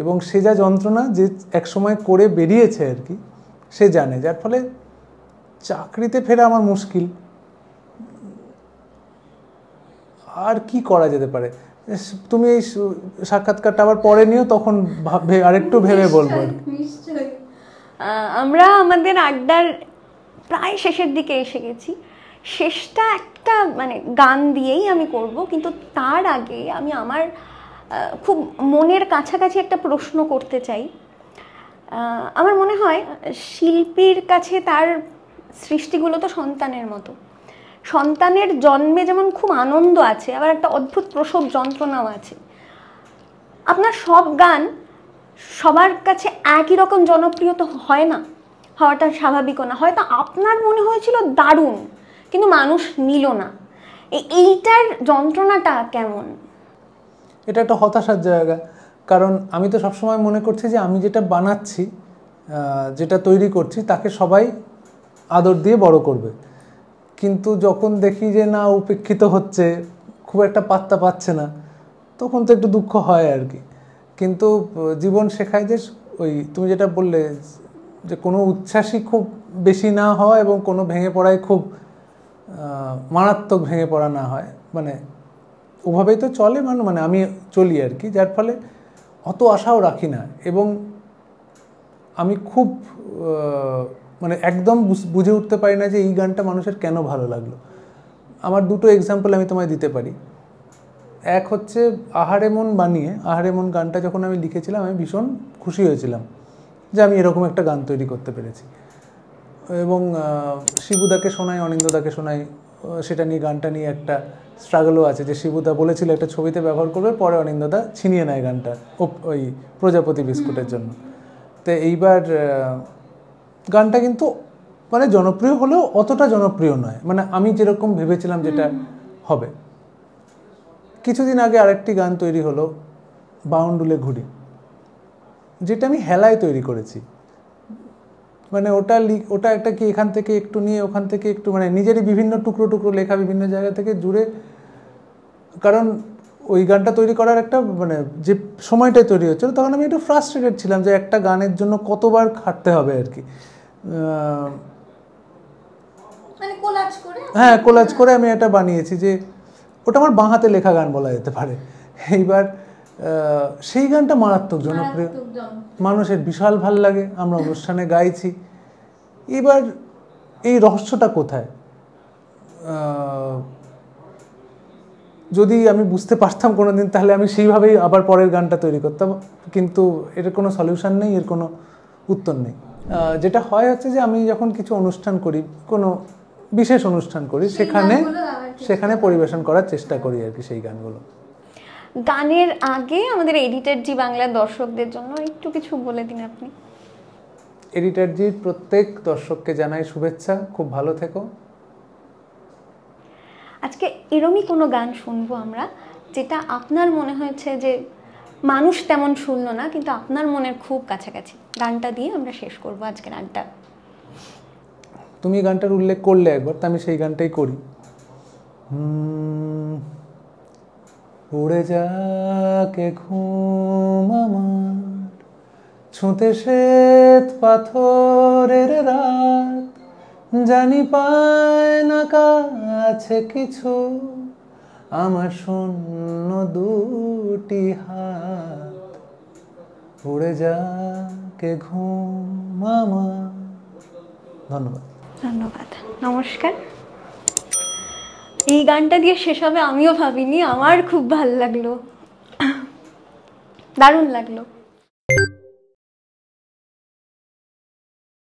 এবং সে যা যন্ত্রণা যে একসময় করে বেরিয়েছে আর কি, সে জানে, যার ফলে চাকরিতে ফেরা আমার মুশকিল। আর কি করা যেতে পারে? তুমি এই সাক্ষাৎকারটা আবার পরে নিও, তখন আরেকটু ভেবে বলবো। আমরা আমাদের আড্ডার প্রায় শেষের দিকে এসে গেছি। শেষটা একটা মানে গান দিয়েই আমি করব, কিন্তু তার আগে আমি আমার খুব মনের কাছাকাছি একটা প্রশ্ন করতে চাই। আমার মনে হয় শিল্পীর কাছে তার সৃষ্টিগুলো তো সন্তানের মতো। সন্তানের জন্মে যেমন খুব আনন্দ আছে, আবার একটা অদ্ভুত প্রসব যন্ত্রণাও আছে। আপনার সব গান সবার কাছে একই রকম জনপ্রিয় তো হয় না, হওয়াটা স্বাভাবিকও না। হয়তো আপনার মনে হয়েছিল দারুণ, কিন্তু মানুষ নিল না। এইটার যন্ত্রণাটা কেমন? এটা একটা হতাশার জায়গা, কারণ আমি তো সবসময় মনে করছি যে আমি যেটা বানাচ্ছি, যেটা তৈরি করছি, তাকে সবাই আদর দিয়ে বড় করবে। কিন্তু যখন দেখি যে না, উপেক্ষিত হচ্ছে, খুব একটা পাত্তা পাচ্ছে না, তখন তো একটু দুঃখ হয় আর কি। কিন্তু জীবন শেখায় যে ওই তুমি যেটা বললে যে কোনো উচ্ছ্বাসই খুব বেশি না হয় এবং কোনো ভেঙে পড়াই খুব মারাত্মক ভেঙে পড়া না হয়, মানে ওভাবেই তো চলে মানে আমি চলি আর কি, যার ফলে অত আশাও রাখি না। এবং আমি খুব মানে একদম বুঝে উঠতে পারি না যে এই গানটা মানুষের কেন ভালো লাগলো। আমার দুটো এক্সাম্পল আমি তোমায় দিতে পারি। এক হচ্ছে আহারে মন বানিয়ে, আহারে মন গানটা যখন আমি লিখেছিলাম আমি ভীষণ খুশি হয়েছিলাম যে আমি এরকম একটা গান তৈরি করতে পেরেছি। এবং শিবুদাকে শোনাই, অনিন্দদাকে শোনাই, সেটা নিয়ে গানটা নিয়ে একটা স্ট্রাগলও আছে যে শিবুদা বলেছিল একটা ছবিতে ব্যবহার করবে, পরে অনিন্দদা ছিনিয়ে নেয় গানটা ওই প্রজাপতি বিস্কুটের জন্য। তো এইবার গানটা কিন্তু মানে জনপ্রিয় হলেও অতটা জনপ্রিয় নয়, মানে আমি যেরকম ভেবেছিলাম যেটা হবে। কিছুদিন আগে আরেকটি গান তৈরি হলো, বাউন্ডুলে ঘুরি, যেটা আমি হেলায় তৈরি করেছি। মানে ওটা একটা কি এখান থেকে একটু নিয়ে ওখান থেকে একটু, মানে নিজেরই বিভিন্ন টুকরো টুকরো লেখা বিভিন্ন জায়গা থেকে জুড়ে। কারণ ওই গানটা তৈরি করার একটা মানে যে সময়টায় তৈরি হচ্ছিল তখন আমি একটু ফ্রাস্ট্রেটেড ছিলাম যে একটা গানের জন্য কতবার খাটতে হবে আর কি। হ্যাঁ, কোলাজ করে আমি এটা বানিয়েছি যে ওটা আমার বাঁ হাতে লেখা গান বলা যেতে পারে। এইবার সেই গানটা মারাত্মক জনপ্রিয়, মানুষের বিশাল ভাল লাগে, আমরা অনুষ্ঠানে গাইছি। এবার এই রহস্যটা কোথায়? যদি আমি বুঝতে পারতাম কোনোদিন, তাহলে আমি সেইভাবেই আবার পরের গানটা তৈরি করতাম, কিন্তু এর কোনো সলিউশন নেই, এর কোনো উত্তর নেই। যেটা হয় হচ্ছে যে আমি যখন কিছু অনুষ্ঠান করি, কোনো বিশেষ অনুষ্ঠান করি, সেখানে পরিবেশন করার চেষ্টা করি আর কি সেই গানগুলো। গানের আগে আমাদের এডিটর জি বাংলার দর্শকদের জন্য একটু কিছু বলে দিন আপনি। এডিটর জি প্রত্যেক দর্শককে জানাই শুভেচ্ছা, খুব ভালো থেকো। আজকে এরমই কোনো গান শুনবো আমরা, যেটা আপনার মনে হয়েছে যে মানুষ তেমন শুনলো না, কিন্তু আপনার মনের খুব কাছাকাছি। গানটা দিয়ে আমরা শেষ করবো আজকের আড্ডা। তুমি গানটার উল্লেখ করলে একবার, তা আমি সেই গানটাই করি। উড়ে যাকে ঘুম আমার, ছুঁতে শ্বেত পাথরের রাত, জানি পায় না কাছে কিছু আমার শূন্য দুটি হাত। উড়ে যাকে ঘুম আমার। ধন্যবাদ। ধন্যবাদ, নমস্কার। এই গানটা দিয়ে শেষ হবে আমিও ভাবিনি, আমার খুব ভালো লাগলো, দারুণ লাগলো।